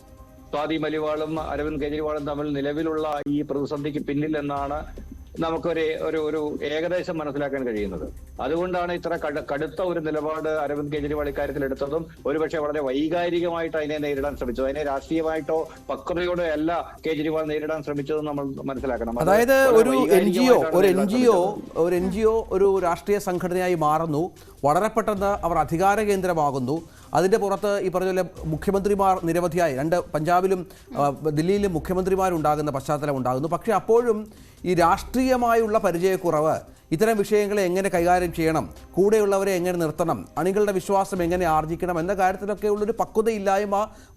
സ്വാതി മലിവാളും അരവിന്ദ് കേജ്രിവാളും തമ്മിൽ നിലവിലുള്ള ഈ പ്രതിസന്ധിക്ക് പിന്നിൽ എന്നാണ് നമുക്കൊരു ഏകദേശം മനസ്സിലാക്കാൻ കഴിയുന്നത്. അതുകൊണ്ടാണ് ഇത്ര കടുത്ത ഒരു നിലപാട് അരവിന്ദ് കേജ്രിവാൾ ഇക്കാര്യത്തിൽ എടുത്തതും ഒരുപക്ഷെ വളരെ വൈകാരികമായിട്ട് അതിനെ നേരിടാൻ ശ്രമിച്ചത്. അതിനെ രാഷ്ട്രീയമായിട്ടോ പക്വതയോടെ അല്ല കേജ്രിവാൾ നേരിടാൻ ശ്രമിച്ചതെന്ന് നമ്മൾ മനസ്സിലാക്കണം. അതായത് ഒരു NGO ഒരു രാഷ്ട്രീയ സംഘടനയായി മാറുന്നു, വളരെ പെട്ടെന്ന് അവർ അധികാര കേന്ദ്രമാകുന്നു. അതിൻ്റെ പുറത്ത് ഈ പറഞ്ഞ പോലെ മുഖ്യമന്ത്രിമാർ നിരവധിയായി, രണ്ട് പഞ്ചാബിലും ദില്ലിയിലും മുഖ്യമന്ത്രിമാരുണ്ടാകുന്ന പശ്ചാത്തലം ഉണ്ടാകുന്നു. പക്ഷേ അപ്പോഴും ഈ രാഷ്ട്രീയമായുള്ള പരിചയക്കുറവ്, ഇത്തരം വിഷയങ്ങളെ എങ്ങനെ കൈകാര്യം ചെയ്യണം, കൂടെയുള്ളവരെ എങ്ങനെ നിർത്തണം, അണികളുടെ വിശ്വാസം എങ്ങനെ ആർജിക്കണം എന്ന കാര്യത്തിലൊക്കെ ഉള്ളൊരു പക്വതയില്ലായ്മ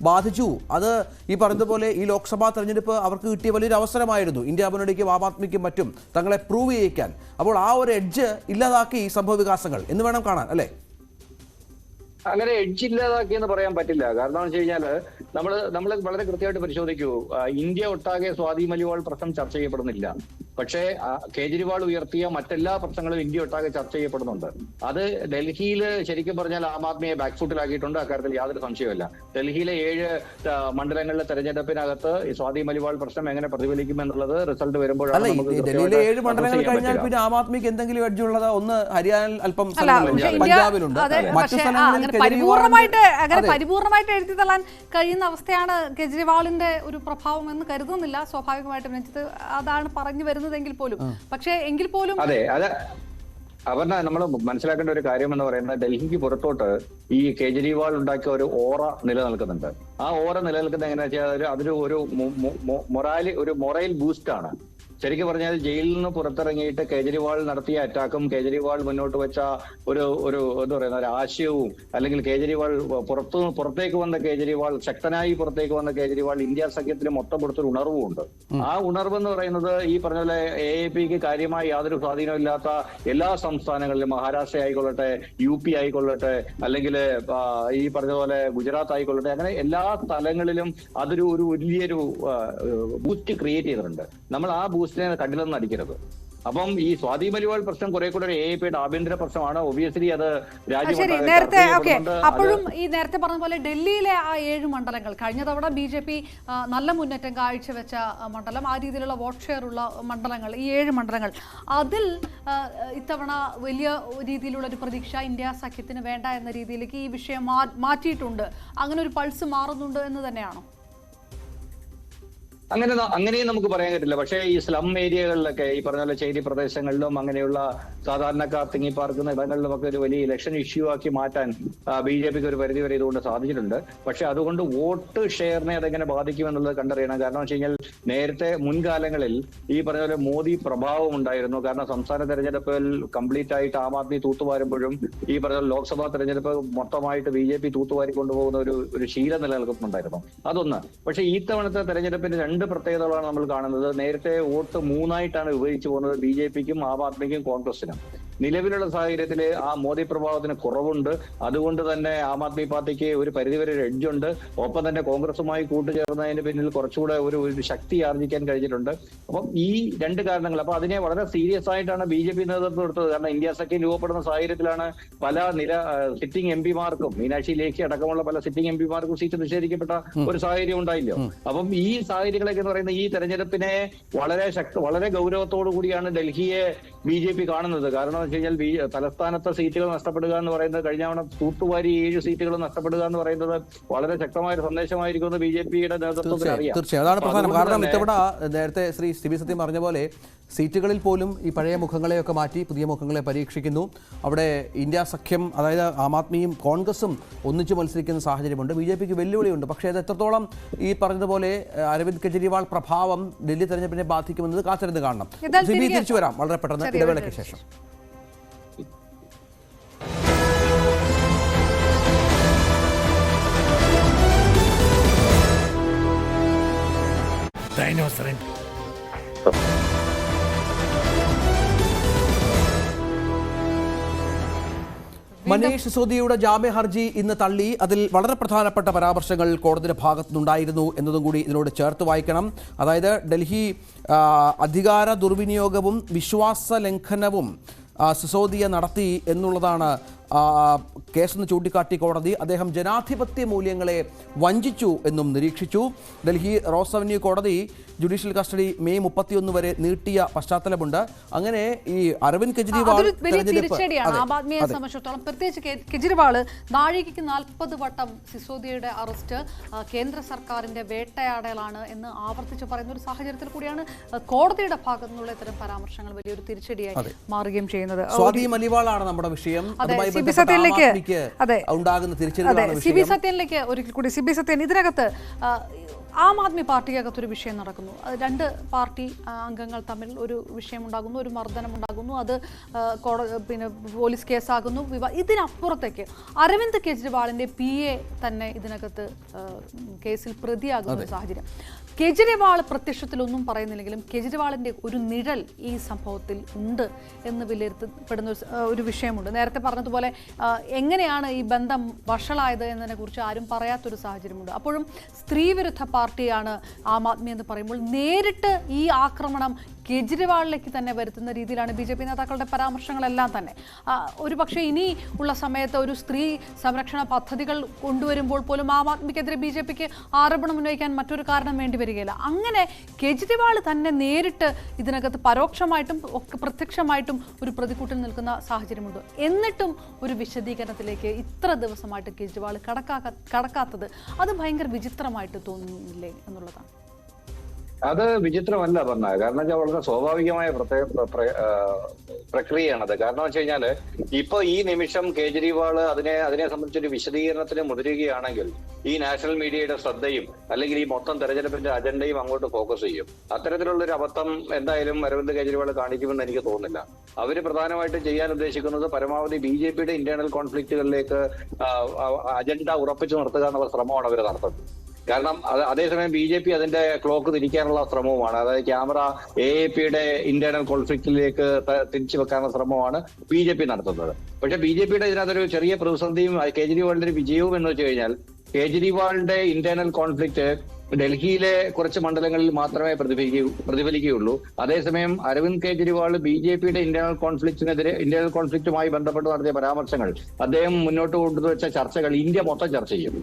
ബാധിച്ചു. അത് ഈ പറഞ്ഞതുപോലെ ഈ ലോക്സഭാ തെരഞ്ഞെടുപ്പ് അവർക്ക് കിട്ടിയ വലിയൊരു അവസരമായിരുന്നു, ഇന്ത്യ മുന്നണിക്കും ആം ആദ്മിക്കും മറ്റും തങ്ങളെ പ്രൂവ് ചെയ്യിക്കാൻ. അപ്പോൾ ആ ഒരു എഡ്ജ് ഇല്ലാതാക്കി ഈ സംഭവ വികാസങ്ങൾ എന്ന് വേണം കാണാൻ, അല്ലേ? അങ്ങനെ എഡ്ജ് ഇല്ലാതാക്കിയെന്ന് പറയാൻ പറ്റില്ല. കാരണം എന്ന് വെച്ച് കഴിഞ്ഞാല് നമ്മൾ വളരെ കൃത്യമായിട്ട് പരിശോധിക്കൂ. ഇന്ത്യ ഒട്ടാകെ സ്വാതി മലിവാൾ പ്രശ്നം ചർച്ച ചെയ്യപ്പെടുന്നില്ല. പക്ഷേ കേജ്രിവാൾ ഉയർത്തിയ മറ്റെല്ലാ പ്രശ്നങ്ങളും ഇന്ത്യ ഒട്ടാകെ ചർച്ച ചെയ്യപ്പെടുന്നുണ്ട്. അത് ഡൽഹിയിൽ ശരിക്കും പറഞ്ഞാൽ ആം ആദ്മിയെ ബാക്ക് ഫുട്ടിലാക്കിയിട്ടുണ്ട്. അക്കാര്യത്തിൽ യാതൊരു സംശയവുമില്ല. ഡൽഹിയിലെ 7 മണ്ഡലങ്ങളിലെ തെരഞ്ഞെടുപ്പിനകത്ത് സ്വാതി മലിവാൾ പ്രശ്നം എങ്ങനെ പ്രതിഫലിക്കും എന്നുള്ളത് റിസൾട്ട് വരുമ്പോഴാണ് ഡൽഹിയിലെ 7 മണ്ഡലങ്ങൾ കഴിഞ്ഞാൽ പിന്നെ ആം ആദ്മിക്ക് എന്തെങ്കിലും എഡ്ജ് ഉള്ളത് ഒന്ന് ഹരിയാനയിൽ അല്പം പഞ്ചാബിലുണ്ട്, മറ്റു സ്ഥലങ്ങളിൽ പരിപൂർണമായിട്ട് എഴുതി തള്ളാൻ കഴിയുന്ന അവസ്ഥയാണ് കേജ്രിവാളിന്റെ ഒരു പ്രഭാവം എന്ന് കരുതുന്നില്ല. സ്വാഭാവികമായിട്ടും രഞ്ജിത്ത് അതാണ് പറഞ്ഞു വരുന്നതെങ്കിൽ പോലും. പക്ഷേ എങ്കിൽ പോലും അപർണ, നമ്മൾ മനസ്സിലാക്കേണ്ട ഒരു കാര്യം എന്ന് പറയുന്നത് ഡൽഹിക്ക് പുറത്തോട്ട് ഈ കേജ്രിവാൾ ഉണ്ടാക്കിയ ഒരു ഓറ നിലനിൽക്കുന്നുണ്ട്. ആ ഓറ നിലനിൽക്കുന്നത് എങ്ങനെയാ വെച്ചാൽ ഒരു മൊറൈൽ ബൂസ്റ്റ് ആണ്. ശരിക്കും പറഞ്ഞാൽ ജയിലിൽ നിന്ന് പുറത്തിറങ്ങിയിട്ട് കേജ്രിവാൾ നടത്തിയ അറ്റാക്കും കേജ്രിവാൾ മുന്നോട്ട് വെച്ച ഒരു എന്താ പറയുന്ന ഒരു ആശയവും, അല്ലെങ്കിൽ കേജ്രിവാൾ പുറത്തേക്ക് വന്ന കേജ്രിവാൾ, ശക്തനായി പുറത്തേക്ക് വന്ന കേജ്രിവാൾ ഇന്ത്യ സഖ്യത്തിന് മൊത്തം കൊടുത്തൊരു ഉണർവും ഉണ്ട്. ആ ഉണർവ് എന്ന് പറയുന്നത് ഈ പറഞ്ഞ പോലെ AAPക്ക് കാര്യമായി യാതൊരു സ്വാധീനമില്ലാത്ത എല്ലാ സംസ്ഥാനങ്ങളിലും, മഹാരാഷ്ട്ര ആയിക്കൊള്ളട്ടെ, UP ആയിക്കൊള്ളട്ടെ, അല്ലെങ്കിൽ ഈ പറഞ്ഞ പോലെ ഗുജറാത്ത് ആയിക്കൊള്ളട്ടെ, അങ്ങനെ എല്ലാ സ്ഥലങ്ങളിലും അതൊരു വലിയൊരു ബൂസ്റ്റ് ക്രിയേറ്റ് ചെയ്തിട്ടുണ്ട്. നമ്മൾ ആ ബൂസ്റ്റിനെ കണ്ടില്ലെന്ന് അടിക്കരുത്. അപ്പം ഈ സ്വാതി മലിവാൾ പ്രശ്നം കുറെ കൂടെ AAPയുടെ ആഭ്യന്തര പ്രശ്നമാണ്. ഒബിയസ്ലി അത് നേരത്തെ അപ്പോഴും ഈ നേരത്തെ പറഞ്ഞ പോലെ ഡൽഹിയിലെ ആ 7 മണ്ഡലങ്ങൾ കഴിഞ്ഞ തവണ BJP നല്ല മുന്നേറ്റം കാഴ്ചവെച്ച മണ്ഡലം, ആ രീതിയിലുള്ള വോട്ട് ഷെയർ ഉള്ള മണ്ഡലങ്ങൾ, ഈ 7 മണ്ഡലങ്ങൾ, അതിൽ ഇത്തവണ വലിയ രീതിയിലുള്ള ഒരു പ്രതീക്ഷ ഇന്ത്യ സഖ്യത്തിന് വേണ്ട എന്ന രീതിയിലേക്ക് ഈ വിഷയം മാറ്റിയിട്ടുണ്ട്. അങ്ങനെ ഒരു പൾസ് മാറുന്നുണ്ട് എന്ന് തന്നെയാണോ? അങ്ങനെയും നമുക്ക് പറയാൻ പറ്റില്ല. പക്ഷേ ഈ സ്ലം ഏരിയകളിലൊക്കെ ഈ പറഞ്ഞ പോലെ ചേരി പ്രദേശങ്ങളിലും അങ്ങനെയുള്ള സാധാരണക്കാർ തിങ്ങിപ്പാർക്കുന്ന ഇടങ്ങളിലുമൊക്കെ ഒരു വലിയ ഇലക്ഷൻ ഇഷ്യൂ ആക്കി മാറ്റാൻ BJPക്ക് ഒരു പരിധി വരെ ഇതുകൊണ്ട് സാധിച്ചിട്ടുണ്ട്. പക്ഷെ അതുകൊണ്ട് വോട്ട് ഷെയറിനെ അതെങ്ങനെ ബാധിക്കുമെന്നുള്ളത് കണ്ടറിയണം. കാരണം വെച്ച് കഴിഞ്ഞാൽ നേരത്തെ മുൻകാലങ്ങളിൽ ഈ പറഞ്ഞ പോലെ മോദി പ്രഭാവം ഉണ്ടായിരുന്നു. കാരണം സംസ്ഥാന തെരഞ്ഞെടുപ്പിൽ കംപ്ലീറ്റ് ആയിട്ട് ആം ആദ്മി തൂത്തുവാരുമ്പോഴും ഈ പറഞ്ഞ ലോക്സഭാ തെരഞ്ഞെടുപ്പ് മൊത്തമായിട്ട് BJP തൂത്തുവാരി കൊണ്ടുപോകുന്ന ഒരു ശീലം നിലനിൽക്കുന്നുണ്ടായിരുന്നു. അതൊന്ന്. പക്ഷെ ഈ തവണത്തെ തെരഞ്ഞെടുപ്പിന് 2 രണ്ട് പ്രത്യേകതകളാണ് നമ്മൾ കാണുന്നത്. നേരത്തെ വോട്ട് 3ആയിട്ടാണ് വിഭജിച്ചു പോകുന്നത്, BJPക്കും ആം ആദ്മിക്കും കോൺഗ്രസിനും. നിലവിലുള്ള സാഹചര്യത്തിൽ ആ മോദി പ്രഭാവത്തിന് കുറവുണ്ട്. അതുകൊണ്ട് തന്നെ ആം ആദ്മി പാർട്ടിക്ക് ഒരു പരിധിവരെ ഒരു എഡ്ജുണ്ട്. ഒപ്പം തന്നെ കോൺഗ്രസുമായി കൂട്ടുചേർന്നതിന് പിന്നിൽ കുറച്ചുകൂടെ ഒരു ശക്തി ആർജിക്കാൻ കഴിഞ്ഞിട്ടുണ്ട്. അപ്പം ഈ രണ്ട് കാരണങ്ങൾ, അപ്പൊ അതിനെ വളരെ സീരിയസ് ആയിട്ടാണ് BJP നേതൃത്വം എടുത്തത്. കാരണം ഇന്ത്യ സഖ്യം രൂപപ്പെടുന്ന സാഹചര്യത്തിലാണ് പല സിറ്റിംഗ് MP മാർക്കും, മീനാക്ഷി ലേഖി അടക്കമുള്ള പല സിറ്റിംഗ് MP മാർക്കും സീറ്റ് നിഷേധിക്കപ്പെട്ട ഒരു സാഹചര്യം ഉണ്ടായില്ലോ. അപ്പം ഈ സാഹചര്യങ്ങളൊക്കെ എന്ന് പറയുന്ന ഈ തെരഞ്ഞെടുപ്പിനെ വളരെ ഗൗരവത്തോടു കൂടിയാണ് ഡൽഹിയെ BJP കാണുന്നത്. കാരണം കഴിഞ്ഞാൽ തലസ്ഥാനത്തെ സീറ്റുകൾ നഷ്ടപ്പെടുക എന്ന് പറയുന്നത്, കഴിഞ്ഞ തവണ തൂത്തുവാരി 7 സീറ്റുകൾ നഷ്ടപ്പെടുക എന്ന് പറയുന്നത് വളരെ ശക്തമായ ഒരു സന്ദേശമായിരിക്കും BJPയുടെ നേതൃത്വത്തിൽ അറിയാം. തീർച്ചയായും അതാണ് പ്രധാനം. കാരണം ഇത്തവണ നേരത്തെ ശ്രീ സിബി സത്യം പറഞ്ഞ പോലെ സീറ്റുകളിൽ പോലും ഈ പഴയ മുഖങ്ങളെയൊക്കെ മാറ്റി പുതിയ മുഖങ്ങളെ പരീക്ഷിക്കുന്നു. അവിടെ ഇന്ത്യ സഖ്യം, അതായത് ആം ആദ്മിയും കോൺഗ്രസും ഒന്നിച്ച് മത്സരിക്കുന്ന സാഹചര്യമുണ്ട്. BJPക്ക് വെല്ലുവിളിയുണ്ട്. പക്ഷേ അത് എത്രത്തോളം ഈ പറഞ്ഞതുപോലെ അരവിന്ദ് കെജ്രിവാൾ പ്രഭാവം ഡൽഹി തെരഞ്ഞെടുപ്പിനെ ബാധിക്കുമെന്നത് കാത്തിരുന്ന് കാണണം. സിബി തിരിച്ചു വരാം വളരെ പെട്ടെന്ന് ഇടവേളയ്ക്ക് ശേഷം. മനീഷ് സിസോദിയയുടെ ജാമ്യ ഹർജി ഇന്ന് തള്ളി. അതിൽ വളരെ പ്രധാനപ്പെട്ട പരാമർശങ്ങൾ കോടതിയുടെ ഭാഗത്തുനിന്നുണ്ടായിരുന്നു എന്നതും കൂടി ഇതിനോട് ചേർത്ത് വായിക്കണം. അതായത് ഡൽഹി അധികാര ദുർവിനിയോഗവും വിശ്വാസ ലംഘനവും സിസോദിയ നടത്തി എന്നുള്ളതാണ് കേസെന്ന് ചൂണ്ടിക്കാട്ടി കോടതി. അദ്ദേഹം ജനാധിപത്യ മൂല്യങ്ങളെ വഞ്ചിച്ചു എന്നും നിരീക്ഷിച്ചു. ഡൽഹി റോസ് അവന്യൂ കോടതി ജുഡീഷ്യൽ കസ്റ്റഡി മെയ് 31 വരെ നീട്ടിയ പശ്ചാത്തലമുണ്ട്. അങ്ങനെ ഈ അരവിന്ദ് കെജ്രിവാൾ തിരിച്ചടിയാണ് ആം ആദ്മിയെ സംബന്ധിച്ചിടത്തോളം. പ്രത്യേകിച്ച് കെജ്രിവാൾ നാഴികയ്ക്ക് 40 വട്ടം സിസോദിയയുടെ അറസ്റ്റ് കേന്ദ്ര സർക്കാരിന്റെ വേട്ടയാടലാണ് എന്ന് ആവർത്തിച്ച് പറയുന്ന ഒരു സാഹചര്യത്തിൽ കൂടിയാണ് കോടതിയുടെ ഭാഗത്തു നിന്നുള്ള ഇത്തരം പരാമർശങ്ങൾ വലിയൊരു തിരിച്ചടിയായി മാറുകയും ചെയ്യുന്നത്. സ്വാതി മലിവാളാണ് നമ്മുടെ വിഷയം. സിബി സത്യനിലേക്ക് ഒരിക്കൽ കൂടി സിബി സത്യൻ, ഇതിനകത്ത് ആം ആദ്മി പാർട്ടിക്കകത്തൊരു വിഷയം നടക്കുന്നു. രണ്ട് പാർട്ടി അംഗങ്ങൾ തമ്മിൽ ഒരു വിഷയം ഉണ്ടാകുന്നു, ഒരു മർദ്ദനം ഉണ്ടാകുന്നു, അത് പിന്നെ പോലീസ് കേസാകുന്നു. ഇതിനപ്പുറത്തേക്ക് അരവിന്ദ് കെജ്രിവാളിന്റെ PA തന്നെ ഇതിനകത്ത് കേസിൽ പ്രതിയാകുന്ന ഒരു സാഹചര്യം. കെജ്രിവാൾ പ്രത്യക്ഷത്തിലൊന്നും പറയുന്നില്ലെങ്കിലും കെജ്രിവാളിന്റെ ഒരു നിഴൽ ഈ സംഭവത്തിൽ ഉണ്ട് എന്ന് വിലയിരുത്തപ്പെടുന്ന ഒരു വിഷയമുണ്ട്. നേരത്തെ പറഞ്ഞതുപോലെ എങ്ങനെയാണ് ഈ ബന്ധം വഷളായത് എന്നതിനെ കുറിച്ച് ആരും പറയാത്തൊരു സാഹചര്യമുണ്ട്. അപ്പോഴും സ്ത്രീവിരുദ്ധ പാർട്ടിയാണ് ആം ആദ്മി എന്ന് പറയുമ്പോൾ നേരിട്ട് ഈ ആക്രമണം കെജ്രിവാളിലേക്ക് തന്നെ വരുത്തുന്ന രീതിയിലാണ് BJP നേതാക്കളുടെ പരാമർശങ്ങളെല്ലാം തന്നെ. ഒരു പക്ഷേ ഇനി ഉള്ള സമയത്ത് ഒരു സ്ത്രീ സംരക്ഷണ പദ്ധതികൾ കൊണ്ടുവരുമ്പോൾ പോലും ആം ആദ്മിക്കെതിരെ BJPക്ക് ആരോപണം ഉന്നയിക്കാൻ മറ്റൊരു കാരണം വേണ്ടി വരികയില്ല. അങ്ങനെ കെജ്രിവാൾ തന്നെ നേരിട്ട് ഇതിനകത്ത് പരോക്ഷമായിട്ടും ഒക്കെ പ്രത്യക്ഷമായിട്ടും ഒരു പ്രതികൂട്ടിൽ നിൽക്കുന്ന സാഹചര്യമുണ്ട്. എന്നിട്ടും ഒരു വിശദീകരണത്തിലേക്ക് ഇത്ര ദിവസമായിട്ട് കെജ്രിവാൾ കടക്കാത്തത് അത് ഭയങ്കര വിചിത്രമായിട്ട് തോന്നുന്നില്ലേ എന്നുള്ളതാണ്. അത് വിചിത്രമല്ല പറഞ്ഞ, കാരണം വെച്ചാൽ വളരെ സ്വാഭാവികമായ പ്രക്രിയയാണത്. കാരണം വെച്ച് കഴിഞ്ഞാല് ഇപ്പൊ ഈ നിമിഷം കേജ്രിവാള് അതിനെ സംബന്ധിച്ചൊരു വിശദീകരണത്തിന് മുതിരുകയാണെങ്കിൽ ഈ നാഷണൽ മീഡിയയുടെ ശ്രദ്ധയും അല്ലെങ്കിൽ ഈ മൊത്തം തെരഞ്ഞെടുപ്പിന്റെ അജണ്ടയും അങ്ങോട്ട് ഫോക്കസ് ചെയ്യും. അത്തരത്തിലുള്ളൊരു അബദ്ധം എന്തായാലും അരവിന്ദ് കെജ്രിവാൾ കാണിക്കുമെന്ന് എനിക്ക് തോന്നുന്നില്ല. അവര് പ്രധാനമായിട്ടും ചെയ്യാൻ ഉദ്ദേശിക്കുന്നത് പരമാവധി BJPയുടെ ഇന്റേണൽ കോൺഫ്ലിക്റ്റുകളിലേക്ക് അജണ്ട ഉറപ്പിച്ചു നിർത്തുക എന്നുള്ള ശ്രമമാണ് അവർ നടത്തുന്നത്. കാരണം അതേസമയം BJP അതിന്റെ ക്ലോക്ക് തിരിക്കാനുള്ള ശ്രമവുമാണ്. അതായത് ക്യാമറ AAPയുടെ ഇന്റേണൽ കോൺഫ്ലിക്റ്റിലേക്ക് തിരിച്ചു വെക്കാനുള്ള ശ്രമമാണ് BJP നടത്തുന്നത്. പക്ഷെ BJPയുടെ ഇതിനകത്തൊരു ചെറിയ പ്രതിസന്ധിയും കേജ്രിവാളിന്റെ ഒരു വിജയവും എന്ന് വെച്ച് കഴിഞ്ഞാൽ കേജ്രിവാളിന്റെ ഇന്റേണൽ കോൺഫ്ലിക്റ്റ് ഡൽഹിയിലെ കുറച്ച് മണ്ഡലങ്ങളിൽ മാത്രമേ പ്രതിഫലിക്കുകയുള്ളൂ. അതേസമയം അരവിന്ദ് കെജ്രിവാൾ BJPയുടെ ഇന്റേണൽ കോൺഫ്ലിക്റ്റുമായി ബന്ധപ്പെട്ട് നടത്തിയ പരാമർശങ്ങൾ, അദ്ദേഹം മുന്നോട്ട് കൊണ്ടുവച്ച ചർച്ചകൾ ഇന്ത്യ മൊത്തം ചർച്ച ചെയ്യും.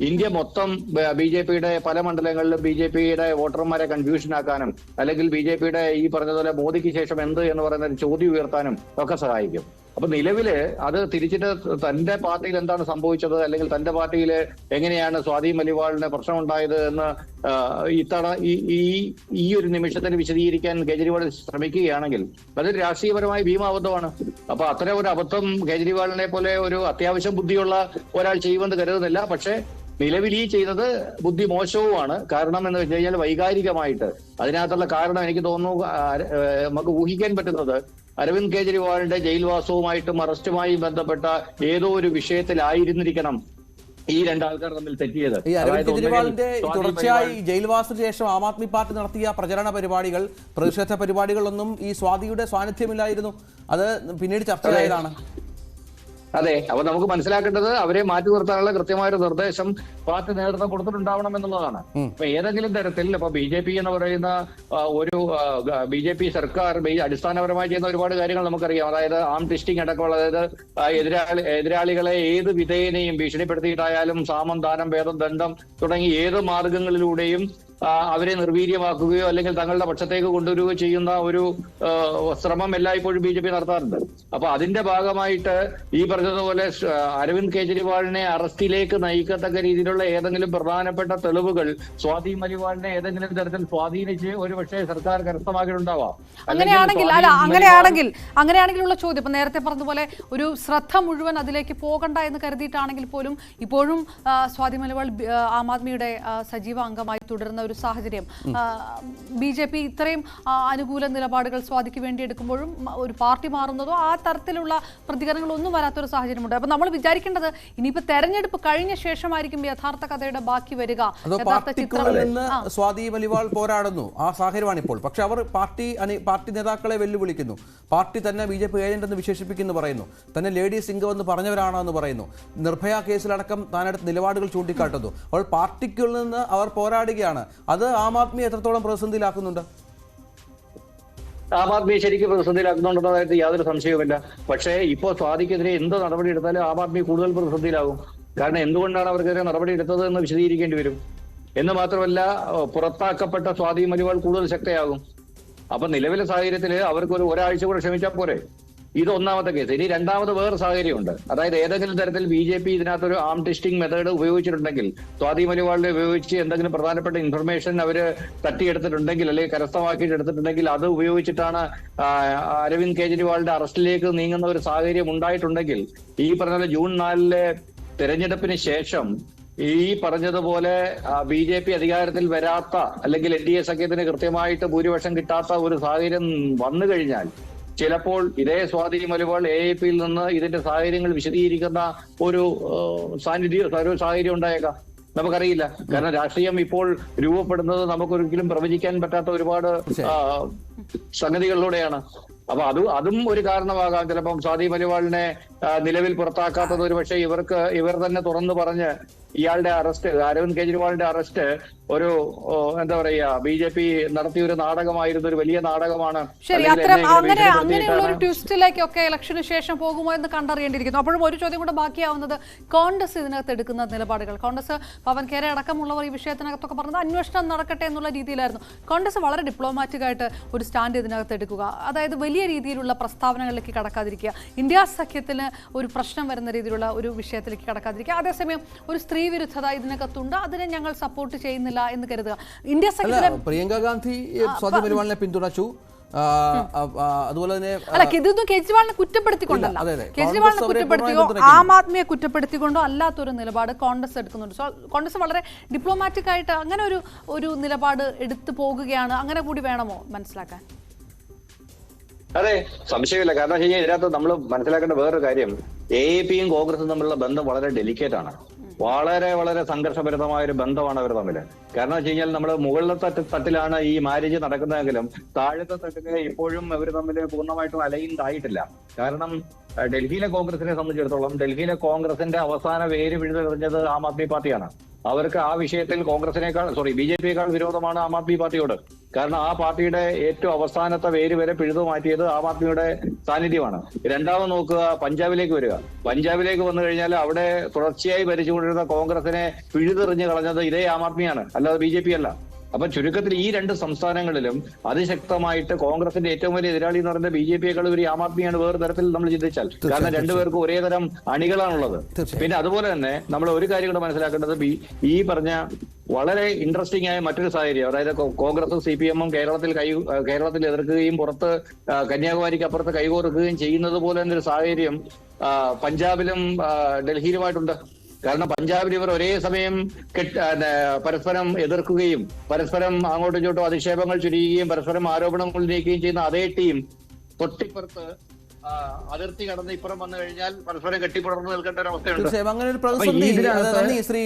ഇന്ത്യ മൊത്തം BJPയുടെ പല മണ്ഡലങ്ങളിലും BJPയുടെ വോട്ടർമാരെ കൺഫ്യൂഷൻ ആക്കാനും അല്ലെങ്കിൽ BJPയുടെ ഈ പറഞ്ഞതുപോലെ മോദിക്ക് ശേഷം എന്ത് എന്ന് പറയുന്ന ഒരു ചോദ്യം ഉയർത്താനും ഒക്കെ സഹായിക്കും. അപ്പൊ നിലവില് അത് തിരിച്ചിട്ട് തന്റെ പാർട്ടിയിൽ എന്താണ് സംഭവിച്ചത് അല്ലെങ്കിൽ തന്റെ പാർട്ടിയിൽ എങ്ങനെയാണ് സ്വാതി മലിവാളിന് പ്രശ്നമുണ്ടായത് എന്ന് ഈ ഒരു നിമിഷത്തിന് വിശദീകരിക്കാൻ കേജ്രിവാൾ ശ്രമിക്കുകയാണെങ്കിൽ അതൊരു രാഷ്ട്രീയപരമായ ഭീമാബദ്ധമാണ്. അപ്പൊ അത്തരം ഒരു അബദ്ധം കേജ്രിവാളിനെ പോലെ ഒരു അത്യാവശ്യം ബുദ്ധിയുള്ള ഒരാൾ ചെയ്യുമെന്ന് കരുതുന്നില്ല. പക്ഷെ നിലവിൽ ഈ ചെയ്യുന്നത് ബുദ്ധി മോശവുമാണ്. കാരണം എന്ന് വെച്ച് കഴിഞ്ഞാൽ വൈകാരികമായിട്ട് അതിനകത്തുള്ള കാരണം എനിക്ക് തോന്നുന്നു നമുക്ക് ഊഹിക്കാൻ പറ്റുന്നത് അരവിന്ദ് കെജ്രിവാളിന്റെ ജയിൽവാസവുമായിട്ടും അറസ്റ്റുമായി ബന്ധപ്പെട്ട ഏതോ ഒരു വിഷയത്തിലായിരുന്നിരിക്കണം ഈ രണ്ടാൾക്കാർ തമ്മിൽ തെറ്റിയത്. ഈ അരവിന്ദ് കെജ്രിവാളിന്റെ തുടർച്ചയായി ജയിൽവാസത്തിന് ശേഷം ആം ആദ്മി പാർട്ടി നടത്തിയ പ്രചരണ പരിപാടികൾ, പ്രതിഷേധ പരിപാടികളൊന്നും ഈ സ്വാതിയുടെ സാന്നിധ്യമില്ലായിരുന്നു. അത് പിന്നീട് ചർച്ചയായതാണ്. അതെ, അപ്പൊ നമുക്ക് മനസ്സിലാക്കേണ്ടത് അവരെ മാറ്റി നിർത്താനുള്ള കൃത്യമായ ഒരു നിർദ്ദേശം പാർട്ടി നേതൃത്വം കൊടുത്തിട്ടുണ്ടാവണം എന്നുള്ളതാണ്. അപ്പൊ ഏതെങ്കിലും തരത്തിൽ ഇപ്പൊ BJP എന്ന് പറയുന്ന ഒരു BJP സർക്കാർ അടിസ്ഥാനപരമായി ചെയ്യുന്ന ഒരുപാട് കാര്യങ്ങൾ നമുക്കറിയാം. അതായത് ആം ട്വിസ്റ്റിംഗ് അടക്കമുള്ള, അതായത് എതിരാളികളെ ഏത് വിധേയനെയും ഭീഷണിപ്പെടുത്തിയിട്ടായാലും സാമം, ദാനം, ഭേദം, ദണ്ഡം തുടങ്ങി ഏത് മാർഗങ്ങളിലൂടെയും അവരെ നിർവീര്യമാക്കുകയോ അല്ലെങ്കിൽ തങ്ങളുടെ പക്ഷത്തേക്ക് കൊണ്ടുവരികയോ ചെയ്യുന്ന ഒരു ശ്രമം എല്ലായ്പ്പോഴും BJP നടത്താറുണ്ട്. അപ്പൊ അതിന്റെ ഭാഗമായിട്ട് ഈ പറഞ്ഞതുപോലെ അരവിന്ദ് കെജ്രിവാളിനെ അറസ്റ്റിലേക്ക് നയിക്കത്തക്ക രീതിയിലുള്ള ഏതെങ്കിലും പ്രധാനപ്പെട്ട തെളിവുകൾ സ്വാതി മലിവാളിനെ ഏതെങ്കിലും തരത്തിൽ സ്വാധീനിച്ച് ഒരു പക്ഷേ സർക്കാർ കരസ്ഥമാക്കിയിട്ടുണ്ടാവാം. അങ്ങനെയാണെങ്കിലുള്ള ചോദ്യം, ഇപ്പൊ നേരത്തെ പറഞ്ഞതുപോലെ ഒരു ശ്രദ്ധ മുഴുവൻ അതിലേക്ക് പോകണ്ട എന്ന് കരുതിയിട്ടാണെങ്കിൽ പോലും ഇപ്പോഴും സ്വാതി മലിവാൾ ആം ആദ്മിയുടെ സജീവ അംഗമായി തുടരുന്ന ഒരു സാഹചര്യം, BJP ഇത്രയും അനുകൂല നിലപാടുകൾ സ്വാതിക്ക് വേണ്ടി എടുക്കുമ്പോഴും ഒരു പാർട്ടി മാറുന്നതോ ആ തരത്തിലുള്ള പ്രതികരണങ്ങളൊന്നും വരാത്തൊരു സാഹചര്യമുണ്ട്. അപ്പൊ നമ്മൾ വിചാരിക്കേണ്ടത് ഇനിയിപ്പോ തെരഞ്ഞെടുപ്പ് കഴിഞ്ഞ ശേഷമായിരിക്കും യഥാർത്ഥ കഥയുടെ ബാക്കി വരിക. സ്വാതി മലിവാൾ പോരാടുന്നു, ആ സാഹചര്യമാണ് ഇപ്പോൾ. പക്ഷെ അവർ പാർട്ടി നേതാക്കളെ വെല്ലുവിളിക്കുന്നു. പാർട്ടി തന്നെ BJP ഏജന്റ് എന്ന് വിശേഷിപ്പിക്കുന്നു, പറയുന്നു തന്നെ ലേഡി സിംഗം എന്ന് പറഞ്ഞവരാണെന്ന് പറയുന്നു. നിർഭയ കേസിലടക്കം താനെടുത്ത നിലപാടുകൾ ചൂണ്ടിക്കാട്ടുന്നു. അപ്പോൾ പാർട്ടിക്കുള്ളിൽ നിന്ന് അവർ പോരാടുകയാണ്. അത് ആം ആദ്മി എത്രത്തോളം പ്രതിസന്ധിയിലാക്കുന്നുണ്ട്? ആം ആദ്മിയെ ശരിക്കും പ്രതിസന്ധിയിലാക്കുന്നുണ്ടെന്നതായിട്ട് യാതൊരു സംശയവുമില്ല. പക്ഷേ ഇപ്പോൾ സ്വാതിക്കെതിരെ എന്ത് നടപടി എടുത്താലും ആം ആദ്മി കൂടുതൽ പ്രതിസന്ധിയിലാകും. കാരണം എന്തുകൊണ്ടാണ് അവർക്കെതിരെ നടപടി എടുത്തത് എന്ന് വിശദീകരിക്കേണ്ടി വരും. എന്ന് മാത്രമല്ല, പുറത്താക്കപ്പെട്ട സ്വാതി മലിവാൾ കൂടുതൽ ശക്തയാകും. അപ്പൊ നിലവിലെ സാഹചര്യത്തിൽ അവർക്ക് ഒരാഴ്ച കൂടെ ക്ഷമിച്ചാൽ പോരെ. ഇത് ഒന്നാമത്തെ കേസ്. ഇനി രണ്ടാമത് വേറെ സാഹചര്യമുണ്ട്. അതായത് ഏതെങ്കിലും തരത്തിൽ BJP ഇതിനകത്തൊരു ആം ട്വിസ്റ്റിംഗ് മെത്തേഡ് ഉപയോഗിച്ചിട്ടുണ്ടെങ്കിൽ, സ്വാതി മലിവാളിനെ ഉപയോഗിച്ച് എന്തെങ്കിലും പ്രധാനപ്പെട്ട ഇൻഫർമേഷൻ അവര് തട്ടിയെടുത്തിട്ടുണ്ടെങ്കിൽ അല്ലെങ്കിൽ കരസ്ഥമാക്കിയിട്ട് എടുത്തിട്ടുണ്ടെങ്കിൽ അത് ഉപയോഗിച്ചിട്ടാണ് അരവിന്ദ് കെജ്രിവാളിന്റെ അറസ്റ്റിലേക്ക് നീങ്ങുന്ന ഒരു സാഹചര്യം ഉണ്ടായിട്ടുണ്ടെങ്കിൽ, ഈ പറഞ്ഞ ജൂൺ 4 തെരഞ്ഞെടുപ്പിന് ശേഷം ഈ പറഞ്ഞതുപോലെ BJP അധികാരത്തിൽ വരാത്ത അല്ലെങ്കിൽ NDA സഖ്യത്തിന് കൃത്യമായിട്ട് ഭൂരിപക്ഷം കിട്ടാത്ത ഒരു സാഹചര്യം വന്നു കഴിഞ്ഞാൽ ചിലപ്പോൾ ഇതേ സ്വാതി മലിവാൾ AAP-യിൽ നിന്ന് ഇതിന്റെ സാഹചര്യങ്ങൾ വിശദീകരിക്കുന്ന ഒരു സാഹചര്യം ഉണ്ടായേക്കാം. നമുക്കറിയില്ല. കാരണം രാഷ്ട്രീയം ഇപ്പോൾ രൂപപ്പെടുന്നത് നമുക്കൊരിക്കലും പ്രവചിക്കാൻ പറ്റാത്ത ഒരുപാട് സംഗതികളിലൂടെയാണ്. അപ്പൊ അതും ഒരു കാരണമാകാം. ചിലപ്പം സ്വാതി മലിവാളിനെ നിലവിൽ പുറത്താക്കാത്തത് ഒരു പക്ഷേ ഇവർ തന്നെ തുറന്നു പറഞ്ഞ് ഇയാളുടെ അറസ്റ്റ്, അരവിന്ദ് കെജ്രിവാളിന്റെ അറസ്റ്റ് ഒരു എന്താ പറയാ BJP നടത്തിയ ഒരു നാടകമായിരുന്നു, ഒരു വലിയ നാടകമാണ്. ശരി, അങ്ങനെയുള്ള ഒരു ട്വിസ്റ്റിലേക്കൊക്കെ ഇലക്ഷന് ശേഷം പോകുമോ എന്ന് കണ്ടറിയേണ്ടിയിരിക്കുന്നു. അപ്പോഴും ഒരു ചോദ്യം കൂടെ ബാക്കിയാവുന്നത്, കോൺഗ്രസ് ഇതിനകത്ത് എടുക്കുന്ന നിലപാടുകൾ. കോൺഗ്രസ് പവൻ ഖേര അടക്കമുള്ളവർ ഈ വിഷയത്തിനകത്തൊക്കെ പറഞ്ഞത് അന്വേഷണം നടക്കട്ടെ എന്നുള്ള രീതിയിലായിരുന്നു. കോൺഗ്രസ് വളരെ ഡിപ്ലോമാറ്റിക് ആയിട്ട് ഒരു സ്റ്റാൻഡ് ഇതിനകത്ത് എടുക്കുക, അതായത് വലിയ രീതിയിലുള്ള പ്രസ്താവനകളിലേക്ക് കടക്കാതിരിക്കുക, ഇന്ത്യ സഖ്യത്തിന് ഒരു പ്രശ്നം വരുന്ന രീതിയിലുള്ള ഒരു വിഷയത്തിലേക്ക് കടക്കാതിരിക്കുക. അതേസമയം ഒരു സ്ത്രീ വിരുദ്ധത ഇതിനകത്തുണ്ട്, അതിനെ ഞങ്ങൾ സപ്പോർട്ട് ചെയ്യുന്നില്ല എന്ന് കരുതുക. ഇന്ത്യ സഖ്യത്തിലെ പ്രിയങ്ക ഗാന്ധി സ്വാതി മലിവാളിനെ പിന്തുണച്ചു. അതുപോലെ തന്നെ ഇതൊന്നും കേജ്രിവാളിനെ കുറ്റപ്പെടുത്തിക്കൊണ്ടല്ല, കേജ്രിവാളിനെ കുറ്റപ്പെടുത്തിയോ ആം ആദ്മിയെ കുറ്റപ്പെടുത്തിക്കൊണ്ടോ അല്ലാത്തൊരു നിലപാട് കോൺഗ്രസ് എടുക്കുന്നുണ്ട്. സോ കോൺഗ്രസ് വളരെ ഡിപ്ലോമാറ്റിക് ആയിട്ട് അങ്ങനെ ഒരു നിലപാട് എടുത്തു പോകുകയാണ്. അങ്ങനെ കൂടി വേണമോ മനസ്സിലാക്കാൻ? അതെ, സംശയമില്ല. കാരണം ഇതിനകത്ത് നമ്മൾ മനസ്സിലാക്കേണ്ട വേറൊരു കാര്യം, AAP-യും കോൺഗ്രസും തമ്മിലുള്ള ബന്ധം വളരെ ഡെലിക്കേറ്റ് ആണ്. വളരെ വളരെ സംഘർഷഭരിതമായ ഒരു ബന്ധമാണ് അവർ തമ്മിൽ. കാരണം വെച്ച് കഴിഞ്ഞാൽ നമ്മൾ മുകളിലത്തെ തട്ടിലാണ് ഈ മാരേജ് നടക്കുന്നതെങ്കിലും താഴത്തെ തട്ടില് ഇപ്പോഴും അവർ തമ്മിൽ പൂർണ്ണമായിട്ടും അലൈൻഡ് ആയിട്ടില്ല. കാരണം ഡൽഹിയിലെ കോൺഗ്രസിനെ സംബന്ധിച്ചിടത്തോളം ഡൽഹിയിലെ കോൺഗ്രസിന്റെ അവസാന വേര് പിഴുതെറിഞ്ഞത് ആം ആദ്മി പാർട്ടിയാണ്. അവർക്ക് ആ വിഷയത്തിൽ BJP-യേക്കാൾ വിരോധമാണ് ആം ആദ്മി പാർട്ടിയോട്. കാരണം ആ പാർട്ടിയുടെ ഏറ്റവും അവസാനത്തെ വേര് വരെ പിഴുതു മാറ്റിയത് ആം ആദ്മിയുടെ സാന്നിധ്യമാണ്. രണ്ടാമത് നോക്കുക, പഞ്ചാബിലേക്ക് വരിക. പഞ്ചാബിലേക്ക് വന്നു കഴിഞ്ഞാൽ അവിടെ തുടർച്ചയായി ഭരിച്ചുകൊണ്ടിരുന്ന കോൺഗ്രസിനെ പിഴുതെറിഞ്ഞ് കളഞ്ഞത് ഇതേ ആം ആദ്മിയാണ്, അല്ലാതെ BJP അല്ല. അപ്പൊ ചുരുക്കത്തിൽ ഈ രണ്ട് സംസ്ഥാനങ്ങളിലും അതിശക്തമായിട്ട് കോൺഗ്രസിന്റെ ഏറ്റവും വലിയ എതിരാളി എന്ന് പറയുന്നത് BJP-യേക്കാൾ ഒരു ആം ആദ്മിയാണ് വേറെ തരത്തിൽ നമ്മൾ ചിന്തിച്ചാൽ. കാരണം രണ്ടുപേർക്കും ഒരേ തരം അണികളാണുള്ളത്. പിന്നെ അതുപോലെ തന്നെ നമ്മൾ ഒരു കാര്യം കൂടെ മനസ്സിലാക്കേണ്ടത്, ഈ പറഞ്ഞ വളരെ ഇൻട്രസ്റ്റിംഗ് ആയ മറ്റൊരു സാഹചര്യം, അതായത് കോൺഗ്രസും CPM-ഉം കേരളത്തിൽ എതിർക്കുകയും പുറത്ത് കന്യാകുമാരിക്ക് അപ്പുറത്ത് കൈകോർക്കുകയും ചെയ്യുന്നത് പോലെ തന്നെ ഒരു സാഹചര്യം പഞ്ചാബിലും ഡൽഹിയിലുമായിട്ടുണ്ട്. കാരണം പഞ്ചാബിൽ ഇവർ ഒരേ സമയം പരസ്പരം എതിർക്കുകയും പരസ്പരം അങ്ങോട്ടും ഇങ്ങോട്ടും അധിക്ഷേപങ്ങൾ ചുരിയുകയും പരസ്പരം ആരോപണങ്ങൾ ഉന്നയിക്കുകയും ചെയ്യുന്ന അതേ ടീം തൊട്ടിപ്പുറത്ത് അതിർത്തി കടന്ന് ഇപ്പുറം വന്നു കഴിഞ്ഞാൽ പരസ്പരം കെട്ടിപ്പുറർന്ന് നിൽക്കേണ്ട ഒരു അവസ്ഥയുണ്ട്. തീർച്ചയായും അങ്ങനെ ഒരു പ്രതിസന്ധി നന്ദി ശ്രീ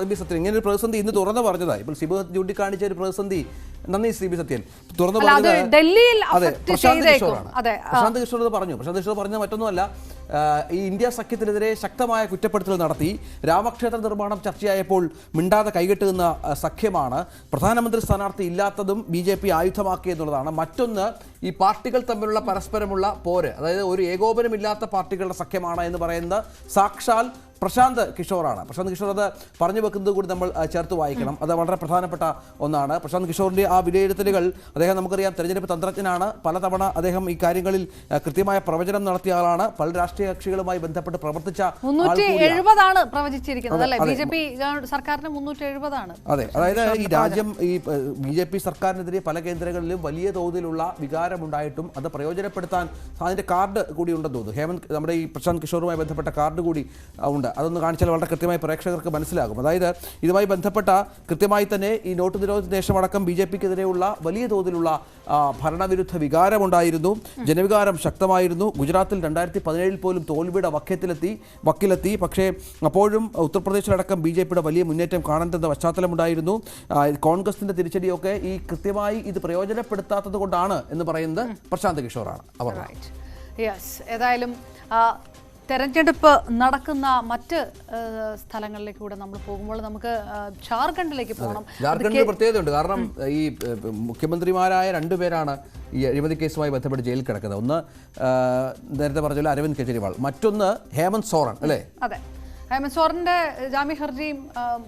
ബി സത്യൻ, ഇങ്ങനെ ഒരു പ്രതിസന്ധി ഇന്ന് തുറന്നു പറഞ്ഞതായി ഇപ്പോൾ സിബു ചൂണ്ടിക്കാണിച്ച ഒരു പ്രതിസന്ധി. നന്ദി ശ്രീ ബി സത്യൻ. തുറന്നു പറഞ്ഞത് അതെ പ്രശാന്ത് കിഷോറാണ്. പ്രശാന്ത് കിഷോർ പറഞ്ഞു. പ്രശാന്ത് കിഷോർ പറഞ്ഞ മറ്റൊന്നുമല്ല, ഈ ഇന്ത്യ സഖ്യത്തിനെതിരെ ശക്തമായ കുറ്റപ്പെടുത്തൽ നടത്തി. രാമക്ഷേത്ര നിർമ്മാണം ചർച്ചയായപ്പോൾ മിണ്ടാതെ കൈകെട്ടുന്ന സഖ്യമാണ്. പ്രധാനമന്ത്രി സ്ഥാനാർത്ഥി ഇല്ലാത്തതും BJP ആയുധമാക്കി എന്നുള്ളതാണ്. മറ്റൊന്ന്, ഈ പാർട്ടികൾ തമ്മിലുള്ള പരസ്പരമുള്ള പോര്, അതായത് ഒരു ഏകോപനമില്ലാത്ത പാർട്ടികളുടെ സഖ്യമാണ് എന്ന് പറയുന്നത് സാക്ഷാൽ പ്രശാന്ത് കിഷോറാണ്. പ്രശാന്ത് കിഷോർ അത് പറഞ്ഞു വെക്കുന്നത് കൂടി നമ്മൾ ചേർത്ത് വായിക്കണം. അത് വളരെ പ്രധാനപ്പെട്ട ഒന്നാണ്. പ്രശാന്ത് കിഷോറിന്റെ ആ വിലയിരുത്തലുകൾ, അദ്ദേഹം നമുക്കറിയാം തെരഞ്ഞെടുപ്പ് തന്ത്രജ്ഞനാണ്. പലതവണ അദ്ദേഹം ഈ കാര്യങ്ങളിൽ കൃത്യമായ പ്രവചനം നടത്തിയ ആളാണ്. പല രാഷ്ട്രീയ കക്ഷികളുമായി ബന്ധപ്പെട്ട് പ്രവർത്തിച്ച 370 പ്രവചിച്ചിരിക്കുന്നത് അല്ലേ? BJP സർക്കാരിന് 370 ആണ്. അതെ, അതായത് ഈ രാജ്യം ഈ BJP സർക്കാരിനെതിരെ പല കേന്ദ്രങ്ങളിലും വലിയ തോതിലുള്ള വികാരമുണ്ടായിട്ടും അത് പ്രയോജനപ്പെടുത്താൻ അതിന്റെ കാർഡ് കൂടി ഉണ്ടെന്ന് തോന്നുന്നു. ഹേമന്ത്, നമ്മുടെ ഈ പ്രശാന്ത് കിഷോറുമായി ബന്ധപ്പെട്ട കാർഡ് കൂടി ഉണ്ട്. അതൊന്ന് കാണിച്ചാൽ വളരെ കൃത്യമായി പ്രേക്ഷകർക്ക് മനസ്സിലാകും. അതായത് ഇതുമായി ബന്ധപ്പെട്ട കൃത്യമായി തന്നെ ഈ നോട്ട് നിരോധനത്തിന് ശേഷമടക്കം BJPക്കെതിരെയുള്ള വലിയ തോതിലുള്ള ഭരണവിരുദ്ധ വികാരമുണ്ടായിരുന്നു. ജനവികാരം ശക്തമായിരുന്നു. ഗുജറാത്തിൽ 2017 പോലും തോൽവിയുടെ വക്കിലെത്തി. പക്ഷേ അപ്പോഴും ഉത്തർപ്രദേശിലടക്കം BJPയുടെ വലിയ മുന്നേറ്റം കാണേണ്ടുന്ന പശ്ചാത്തലമുണ്ടായിരുന്നു. കോൺഗ്രസിന്റെ തിരിച്ചടിയൊക്കെ ഈ കൃത്യമായി ഇത് പ്രയോജനപ്പെടുത്താത്തത് കൊണ്ടാണ് എന്ന് പറയുന്നത് പ്രശാന്ത് കിഷോറാണ്. ഏതായാലും തെരഞ്ഞെടുപ്പ് നടക്കുന്ന മറ്റ് സ്ഥലങ്ങളിലേക്ക് കൂടെ നമ്മൾ പോകുമ്പോൾ നമുക്ക് ജാർഖണ്ഡിലേക്ക് പോകണം. ജാർഖണ്ഡിൽ പ്രത്യേകതയുണ്ട്. കാരണം ഈ മുഖ്യമന്ത്രിമാരായ 2 പേരാണ് ഈ അഴിമതി കേസുമായി ബന്ധപ്പെട്ട് ജയിലിൽ കിടക്കുന്നത്. ഒന്ന് നേരത്തെ പറഞ്ഞ അരവിന്ദ് കെജ്രിവാൾ, മറ്റൊന്ന് ഹേമന്ത് സോറൻ അല്ലേ? അതെ, ഹേമന്ത് സോറന്റെ ജാമ്യ ഹർജിയും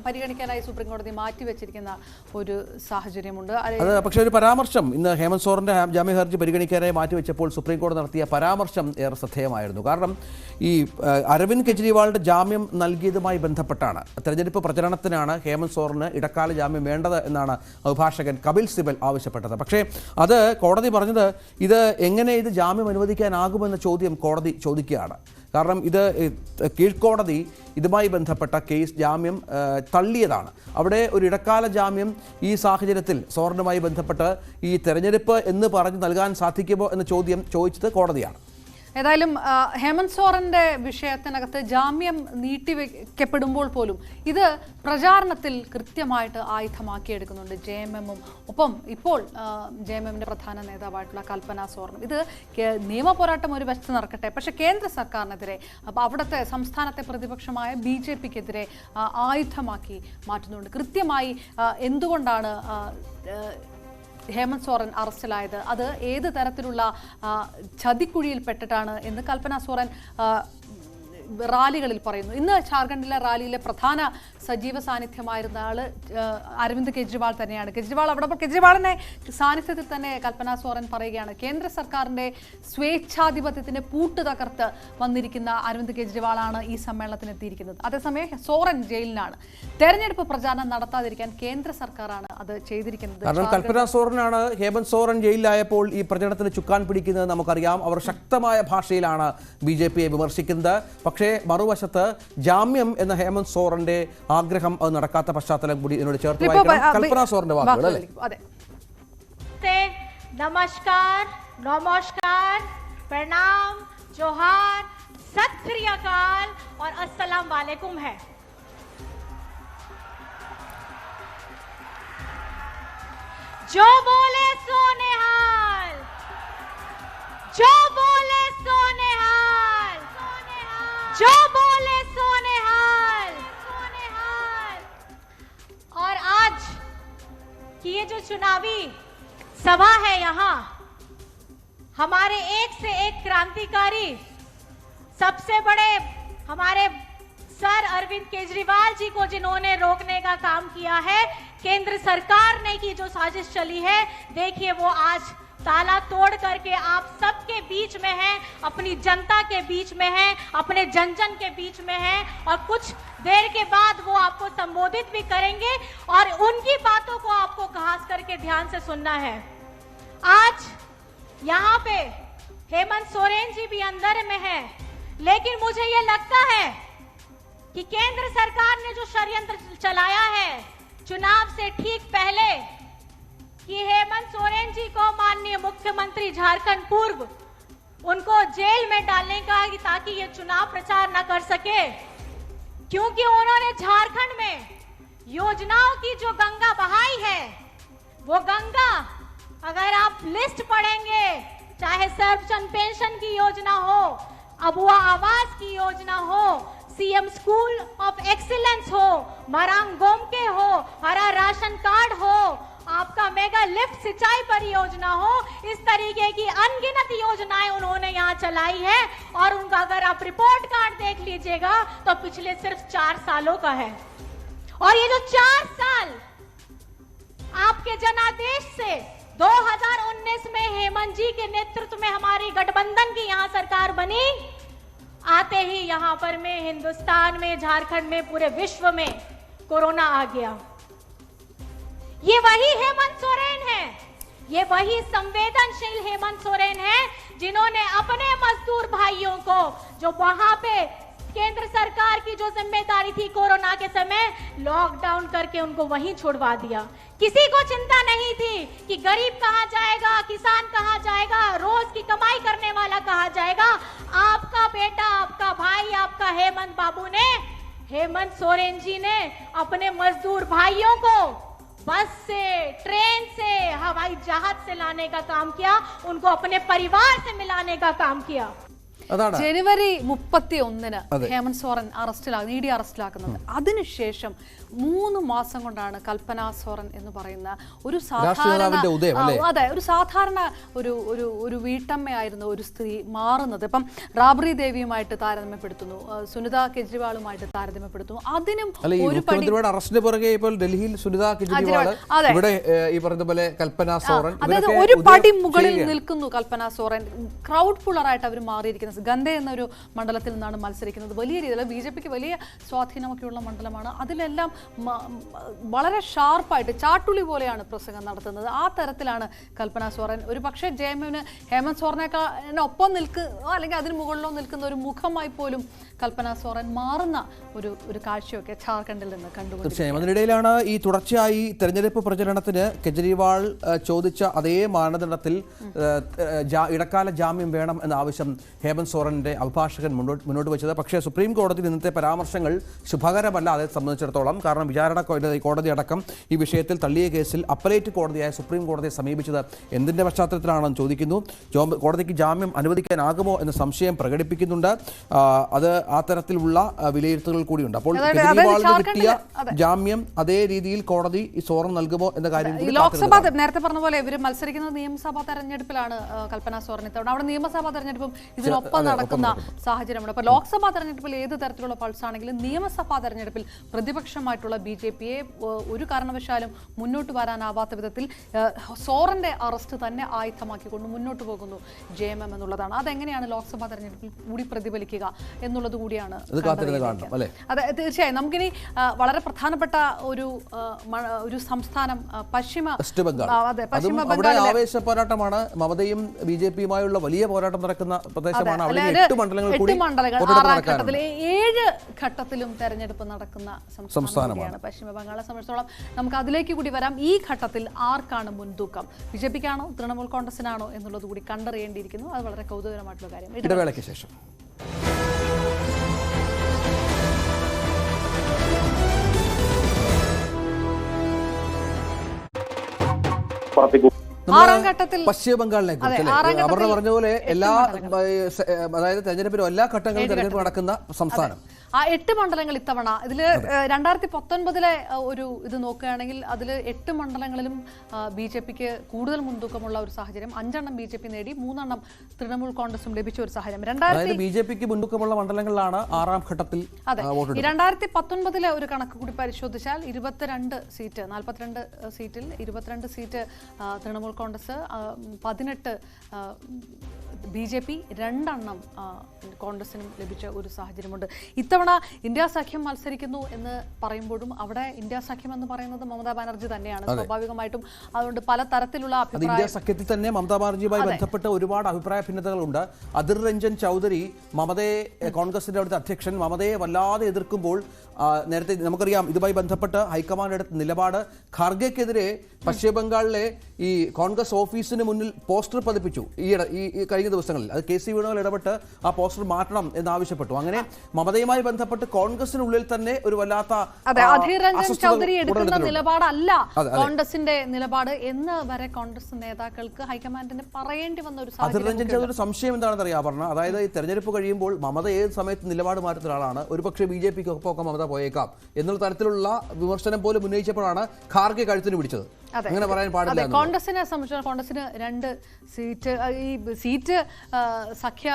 പരിഗണിക്കാനായി സുപ്രീം കോടതി മാറ്റിവെച്ചിരിക്കുന്ന ഒരു സാഹചര്യമുണ്ട്. അത് പക്ഷേ ഒരു പരാമർശം ഇന്ന് ഹേമന്ത് സോറന്റെ ജാമ്യ ഹർജി പരിഗണിക്കാനായി മാറ്റിവെച്ചപ്പോൾ സുപ്രീം കോടതി നടത്തിയ പരാമർശം ഏറെ ശ്രദ്ധേയമായിരുന്നു. കാരണം ഈ അരവിന്ദ് കെജ്രിവാളിന്റെ ജാമ്യം നൽകിയതുമായി ബന്ധപ്പെട്ടാണ്, തെരഞ്ഞെടുപ്പ് പ്രചരണത്തിനാണ് ഹേമന്ത് സോറന് ഇടക്കാല ജാമ്യം വേണ്ടത് എന്നാണ് അഭിഭാഷകൻ കപിൽ സിബൽ ആവശ്യപ്പെട്ടത്. പക്ഷേ അത് കോടതി പറഞ്ഞത് ഇത് എങ്ങനെ ഇത് ജാമ്യം അനുവദിക്കാനാകുമെന്ന ചോദ്യം കോടതി ചോദിക്കുകയാണ്. കാരണം ഇത് കീഴ്ക്കോടതി ഇതുമായി ബന്ധപ്പെട്ട കേസ് ജാമ്യം തള്ളിയതാണ്. അവിടെ ഒരു ഇടക്കാല ജാമ്യം ഈ സാഹചര്യത്തിൽ സോറനുമായി ബന്ധപ്പെട്ട് ഈ തെരഞ്ഞെടുപ്പ് എന്ന് പറഞ്ഞ് നൽകാൻ സാധിക്കുമോ എന്ന ചോദ്യം ചോദിച്ചത് കോടതിയാണ്. ഏതായാലും ഹേമന്ത് സോറന്റെ വിഷയത്തിനകത്ത് ജാമ്യം നീട്ടിവെക്കപ്പെടുമ്പോൾ പോലും ഇത് പ്രചാരണത്തിൽ കൃത്യമായിട്ട് ആയുധമാക്കിയെടുക്കുന്നുണ്ട് JMM-ഉം ഒപ്പം ഇപ്പോൾ JMM-ന്റെ പ്രധാന നേതാവായിട്ടുള്ള കൽപ്പന സോറനും. ഇത് നിയമ പോരാട്ടം ഒരു വശത്ത് നടക്കട്ടെ, പക്ഷേ കേന്ദ്ര സർക്കാരിനെതിരെ, അപ്പോൾ അവിടുത്തെ സംസ്ഥാനത്തെ പ്രതിപക്ഷമായ BJPക്കെതിരെ ആയുധമാക്കി മാറ്റുന്നുണ്ട്. കൃത്യമായി എന്തുകൊണ്ടാണ് ഹേമന്ത് സോറൻ അറസ്റ്റിലായത്, അത് ഏത് തരത്തിലുള്ള ചതിക്കുഴിയിൽപ്പെട്ടിട്ടാണ് എന്ന് കൽപ്പന സോറൻ റാലികളിൽ പറയുന്നു. ഇന്ന് ജാർഖണ്ഡിലെ റാലിയിലെ പ്രധാന സജീവ സാന്നിധ്യമായിരുന്ന ആള് അരവിന്ദ് കെജ്രിവാൾ തന്നെയാണ്. കെജ്രിവാളിന്റെ സാന്നിധ്യത്തിൽ തന്നെ കൽപ്പന സോറൻ പറയുകയാണ്, കേന്ദ്ര സർക്കാരിന്റെ സ്വേച്ഛാധിപത്യത്തിന് പൂട്ട് തകർത്ത് വന്നിരിക്കുന്ന അരവിന്ദ് കെജ്രിവാളാണ് ഈ സമ്മേളനത്തിന് എത്തിയിരിക്കുന്നത്. അതേസമയം സോറൻ ജയിലിലാണ്. തെരഞ്ഞെടുപ്പ് പ്രചാരണം നടത്താതിരിക്കാൻ കേന്ദ്ര സർക്കാരാണ് അത് ചെയ്തിരിക്കുന്നത്. കാരണം കൽപ്പന സോറനാണ് ഹേമന്ത് സോറൻ ജയിലിലായപ്പോൾ ഈ പ്രചരണത്തിന് ചുക്കാൻ പിടിക്കുന്നത് നമുക്കറിയാം. അവർ ശക്തമായ ഭാഷയിലാണ് BJPയെ വിമർശിക്കുന്നത്. പക്ഷേ മറുവശത്ത് ജാമ്യം എന്ന ഹേമന്ത് സോറന്റെ ആഗ്രഹം അത് നടക്കാത്ത പശ്ചാത്തലം കൂടി ഇതിനോട് ചേർത്ത് വായിക്കണം. കൽപ്പന സോറന്റെ വാക്കുകൾ അല്ലേ? नमस्कार, नमस्कार, प्रणाम, जोहार, सत श्री अकाल और अस्सलाम वालेकुम है। जो बोले सो निहाल, जो बोले सो निहाल, जो बोले सो निहाल। और आज की ये जो चुनावी सभा है, यहाँ हमारे एक से एक क्रांतिकारी सबसे बड़े हमारे सर अरविंद केजरीवाल जी को जिन्होंने रोकने का काम किया है, केंद्र सरकार ने की जो साजिश चली है, देखिए वो आज ताला तोड़ करके आप सबके बीच में है, अपनी जनता के बीच में है, अपने जन जन के बीच में है। और कुछ देर के बाद वो आपको संबोधित भी करेंगे और उनकी बातों को आपको खास करके ध्यान से सुनना है। आज यहाँ पे हेमंत सोरेन जी भी अंदर में है, लेकिन मुझे ये लगता है कि केंद्र सरकार ने जो षड्यंत्र चलाया है चुनाव से ठीक पहले कि हेमंत सोरेन जी को माननीय मुख्यमंत्री झारखंड पूर्व उनको जेल में डालने का ताकि ये चुनाव प्रचार न कर सके, क्योंकि उन्होंने झारखंड में योजनाओं की जो गंगा बहाई है, वो गंगा अगर आप लिस्ट पढ़ेंगे, चाहे सर्वजन पेंशन की योजना हो, अबुआ आवास की योजना हो, सीएम स्कूल ऑफ एक्सीलेंस हो, मरांग गोमके हो, हरा राशन कार्ड हो, आपका मेगा लिफ्ट सिंचाई परियोजना हो, इस तरीके की अनगिनत योजनाएं उन्होंने यहाँ चलाई है। और उनका अगर आप रिपोर्ट कार्ड देख लीजिएगा तो पिछले सिर्फ 4 सालों का है। और ये जो 4 साल आपके जनादेश से 2019 में हेमंत जी के नेतृत्व में हमारी गठबंधन की यहाँ सरकार बनी, आते ही यहाँ पर में हिंदुस्तान में, झारखंड में, पूरे विश्व में कोरोना आ गया। ये वही हेमंत सोरेन है, ये वही संवेदनशील हेमंत सोरेन है जिन्होंने अपने मजदूर भाइयों को, जो वहां पे केंद्र सरकार की जो जिम्मेदारी थी कोरोना के समय, लॉकडाउन करके उनको वहीं छुड़वा दिया। किसी को चिंता नहीं थी कि गरीब कहां जाएगा, किसान कहां जाएगा, रोज की कमाई करने वाला कहां जाएगा। आपका बेटा, आपका भाई, आपका हेमंत बाबू ने, हेमंत सोरेन जी ने अपने मजदूर भाइयों को बस से, ट्रेन से, हवाई जहाज से लाने का काम किया, उनको अपने परिवार से मिलाने का काम किया। ജനുവരി 31-ന് ഹേമന്ത് സോറൻ ഇഡി അറസ്റ്റിലാക്കുന്നത്. അതിനുശേഷം 3 മാസം കൊണ്ടാണ് കൽപ്പന സോറൻ എന്ന് പറയുന്ന ഒരു സാധാരണ ഒരു വീട്ടമ്മയായിരുന്ന ഒരു സ്ത്രീ മാറുന്നത്. ഇപ്പം റാബ്രി ദേവിയുമായിട്ട് താരതമ്യപ്പെടുത്തുന്നു, സുനിത കെജ്രിവാളുമായിട്ട് താരതമ്യപ്പെടുത്തുന്നു. അതിനും ഒരു അറസ്റ്റിന് പുറകെ ഇപ്പോൾ ഡൽഹിയിൽ സുനിത കെജ്രിവാൾ, ഇവിടെ ഈ പറഞ്ഞ പോലെ കൽപ്പന സോറൻ, അതായത് ഒരു പടി മുകളിൽ നിൽക്കുന്നു കൽപ്പന സോറൻ. ക്രൗഡ് പുള്ളറായിട്ട് അവർ മാറിയിരിക്കുന്നത്. ഗന്ധ എന്നൊരു മണ്ഡലത്തിൽ നിന്നാണ് മത്സരിക്കുന്നത്. വലിയ രീതിയിൽ ബിജെപിക്ക് വലിയ സ്വാധീനമൊക്കെയുള്ള മണ്ഡലമാണ്. അതിലെല്ലാം വളരെ ഷാർപ്പായിട്ട് ചാട്ടുളി പോലെയാണ് പ്രസംഗം നടത്തുന്നത്. ആ തരത്തിലാണ് കൽപ്പന സോറൻ. ഒരു പക്ഷേ ജെഎംഎമ്മിന് ഹേമന്ത് സോറനൊപ്പം നിൽക്കുക, അല്ലെങ്കിൽ അതിന് മുകളിലോ നിൽക്കുന്ന ഒരു മുഖമായി പോലും കൽപ്പന സോറൻ മാറുന്ന ഒരു കാഴ്ചയൊക്കെ ഝാർഖണ്ഡിൽ നിന്ന് കണ്ടുകൊണ്ടിരിക്കുന്നത്. അതിനിടയിലാണ് ഈ തുടർച്ചയായി തെരഞ്ഞെടുപ്പ് പ്രചരണത്തിന് കെജ്രിവാൾ ചോദിച്ച അതേ മാനദണ്ഡത്തിൽ ഇടക്കാല ജാമ്യം വേണം എന്ന ആവശ്യം ഹേമന്ത് സോറന്റെ അഭിഭാഷകൻ മുന്നോട്ട് വെച്ചത്. പക്ഷേ സുപ്രീം കോടതി ഇന്നത്തെ പരാമർശങ്ങൾ ശുഭകരമല്ല അതേ സംബന്ധിച്ചിടത്തോളം. കാരണം വിചാരണ കോടതി അടക്കം ഈ വിഷയത്തിൽ തള്ളിയ കേസിൽ അപ്പലേറ്റ് കോടതിയായ സുപ്രീം കോടതിയെ സമീപിച്ചത് എന്തിന്റെ പശ്ചാത്തലത്തിലാണെന്ന് ചോദിക്കുന്നു. കോടതിക്ക് ജാമ്യം അനുവദിക്കാനാകുമോ എന്ന സംശയം പ്രകടിപ്പിക്കുന്നുണ്ട്. അത് ആ തരത്തിലുള്ള വിലയിരുത്തലുകൾ കൂടിയുണ്ട്. അപ്പോൾ കെജ്രിവാളിന് കിട്ടിയ ജാമ്യം അതേ രീതിയിൽ കോടതി സോറൻ നൽകുമോ എന്ന കാര്യം ലോക്സഭ നേരത്തെ പറഞ്ഞ പോലെ ഇവർ മത്സരിക്കുന്നത് നിയമസഭാ തെരഞ്ഞെടുപ്പിലാണ്. കൽപ്പന സോറൻ ഇത്തവണ അവിടെ നിയമസഭാ തെരഞ്ഞെടുപ്പും ഇതിനൊപ്പം നടക്കുന്ന സാഹചര്യമാണ്. അപ്പൊ ലോക്സഭാ തെരഞ്ഞെടുപ്പിൽ ഏത് തരത്തിലുള്ള പൾസ് ആണെങ്കിലും നിയമസഭാ തെരഞ്ഞെടുപ്പിൽ പ്രതിപക്ഷമായിട്ടുള്ള ബിജെപിയെ ഒരു കാരണവശാലും മുന്നോട്ട് വരാനാവാത്ത വിധത്തിൽ സോറന്റെ അറസ്റ്റ് തന്നെ ആയുധമാക്കിക്കൊണ്ട് മുന്നോട്ട് പോകുന്നു ജെഎംഎം എന്നുള്ളതാണ്. അതെങ്ങനെയാണ് ലോക്സഭാ തെരഞ്ഞെടുപ്പിൽ കൂടി പ്രതിഫലിക്കുക എന്നുള്ളത് കൂടിയാണ്. അതെ, തീർച്ചയായും. നമുക്കിനി വളരെ പ്രധാനപ്പെട്ട ഒരു സംസ്ഥാനം വെസ്റ്റ് ബംഗാൾ. ആവേശ പോരാട്ടമാണ്. മമതയും ബിജെപിയുമായുള്ള വലിയ പോരാട്ടം നടക്കുന്ന പ്രദേശമാണ്. 8 മണ്ഡലങ്ങൾ കൂടി 7 ഘട്ടത്തിലും തെരഞ്ഞെടുപ്പ് നടക്കുന്ന സംസ്ഥാനമാണ് പശ്ചിമ ബംഗാളെ സംബന്ധിച്ചിടത്തോളം. നമുക്ക് അതിലേക്ക് കൂടി വരാം. ഈ ഘട്ടത്തിൽ ആർക്കാണ് മുൻതൂക്കം? ബിജെപിക്കാണോ തൃണമൂൽ കോൺഗ്രസിനാണോ എന്നുള്ളത് കൂടി കണ്ടറിയേണ്ടിയിരിക്കുന്നു. അത് വളരെ കൗതുകരമായിട്ടുള്ള കാര്യം. ഇടവേളയ്ക്ക് ശേഷം പശ്ചിമ ബംഗാളിനെ കുറിച്ച് അവർ പറഞ്ഞ പോലെ എല്ലാ, അതായത് തെരഞ്ഞെടുപ്പിലും എല്ലാ ഘട്ടങ്ങളിലും തെരഞ്ഞെടുപ്പ് നടക്കുന്ന സംസ്ഥാനം. ആ 8 മണ്ഡലങ്ങൾ ഇത്തവണ ഇതിൽ 2019 ഒരു ഇത് നോക്കുകയാണെങ്കിൽ അതിൽ 8 മണ്ഡലങ്ങളിലും ബിജെപിക്ക് കൂടുതൽ മുൻതൂക്കമുള്ള ഒരു സാഹചര്യം. 5 ബിജെപി നേടി, 3 തൃണമൂൽ കോൺഗ്രസും ലഭിച്ച ഒരു സാഹചര്യം. ബിജെപിക്ക് മുൻതൂക്കമുള്ള മണ്ഡലങ്ങളിലാണ് 6ാം ഘട്ടത്തിൽ. അതെ, 2019 ഒരു കണക്ക് കൂടി പരിശോധിച്ചാൽ 42 സീറ്റ്, 42 സീറ്റിൽ 22 സീറ്റ് തൃണമൂൽ കോൺഗ്രസ്, 18 ബിജെപി, 2 കോൺഗ്രസിനും ലഭിച്ച ഒരു സാഹചര്യമുണ്ട്. ഇത്തവണ ഇന്ത്യ സഖ്യം മത്സരിക്കുന്നു എന്ന് പറയുമ്പോഴും അവിടെ ഇന്ത്യ സഖ്യം എന്ന് പറയുന്നത് മമതാ ബാനർജി തന്നെയാണ് സ്വാഭാവികമായിട്ടും. അതുകൊണ്ട് പല തരത്തിലുള്ള ഇന്ത്യ സഖ്യത്തിൽ തന്നെ മമതാ ബാനർജിയുമായി ബന്ധപ്പെട്ട് ഒരുപാട് അഭിപ്രായ ഭിന്നതകളുണ്ട്. അധിർ രഞ്ജൻ ചൗധരി, മമതയെ, കോൺഗ്രസിന്റെ അവിടുത്തെ അധ്യക്ഷൻ, മമതയെ വല്ലാതെ എതിർക്കുമ്പോൾ നേരത്തെ നമുക്കറിയാം ഇതുമായി ബന്ധപ്പെട്ട് ഹൈക്കമാൻഡ് എടുത്ത നിലപാട്. ഖാർഗെക്കെതിരെ പശ്ചിമ ബംഗാളിലെ ഈ കോൺഗ്രസ് ഓഫീസിന് മുന്നിൽ പോസ്റ്റർ പതിപ്പിച്ചു ഈ കഴിഞ്ഞ ദിവസങ്ങളിൽ. അത് കെ സി വേണുഗോപാൽ ഇടപെട്ട് ആ പോസ്റ്റർ മാറ്റണം എന്നാവശ്യപ്പെട്ടു. അങ്ങനെ മമതയുമായി ബന്ധപ്പെട്ട് കോൺഗ്രസിനുള്ളിൽ തന്നെ ഒരു വല്ലാത്ത അധീർ രഞ്ജൻ ചൗധരി എടുക്കുന്ന നിലപാടല്ല കോൺഗ്രസിന്റെ നിലപാട് എന്ന് വരെ കോൺഗ്രസ് നേതാക്കൾക്ക് ഹൈക്കമാൻഡിന് പറയേണ്ടി വന്ന ഒരു അധീർ രഞ്ജൻ ചൗധരി സംശയം എന്താണെന്ന് അറിയാം പറഞ്ഞ, അതായത് ഈ തെരഞ്ഞെടുപ്പ് കഴിയുമ്പോൾ മമത ഏത് സമയത്ത് നിലപാട് മാറ്റുന്ന ഒരാളാണ്, ഒരുപക്ഷെ ബി.ജെ.പിക്ക് ഒപ്പമൊക്കെ മമത പോയേക്കാം എന്നുള്ള തരത്തിലുള്ള വിമർശനം പോലും ഉന്നയിച്ചപ്പോഴാണ് ഖാർഗെ കഴുത്തിന് പിടിച്ചത്. അങ്ങനെ പറയാൻ പാടില്ല. കോൺഗ്രസിനെ സംബന്ധിച്ചാൽ കോൺഗ്രസിന് 2 സീറ്റ്, ഈ സീറ്റ് സഖ്യ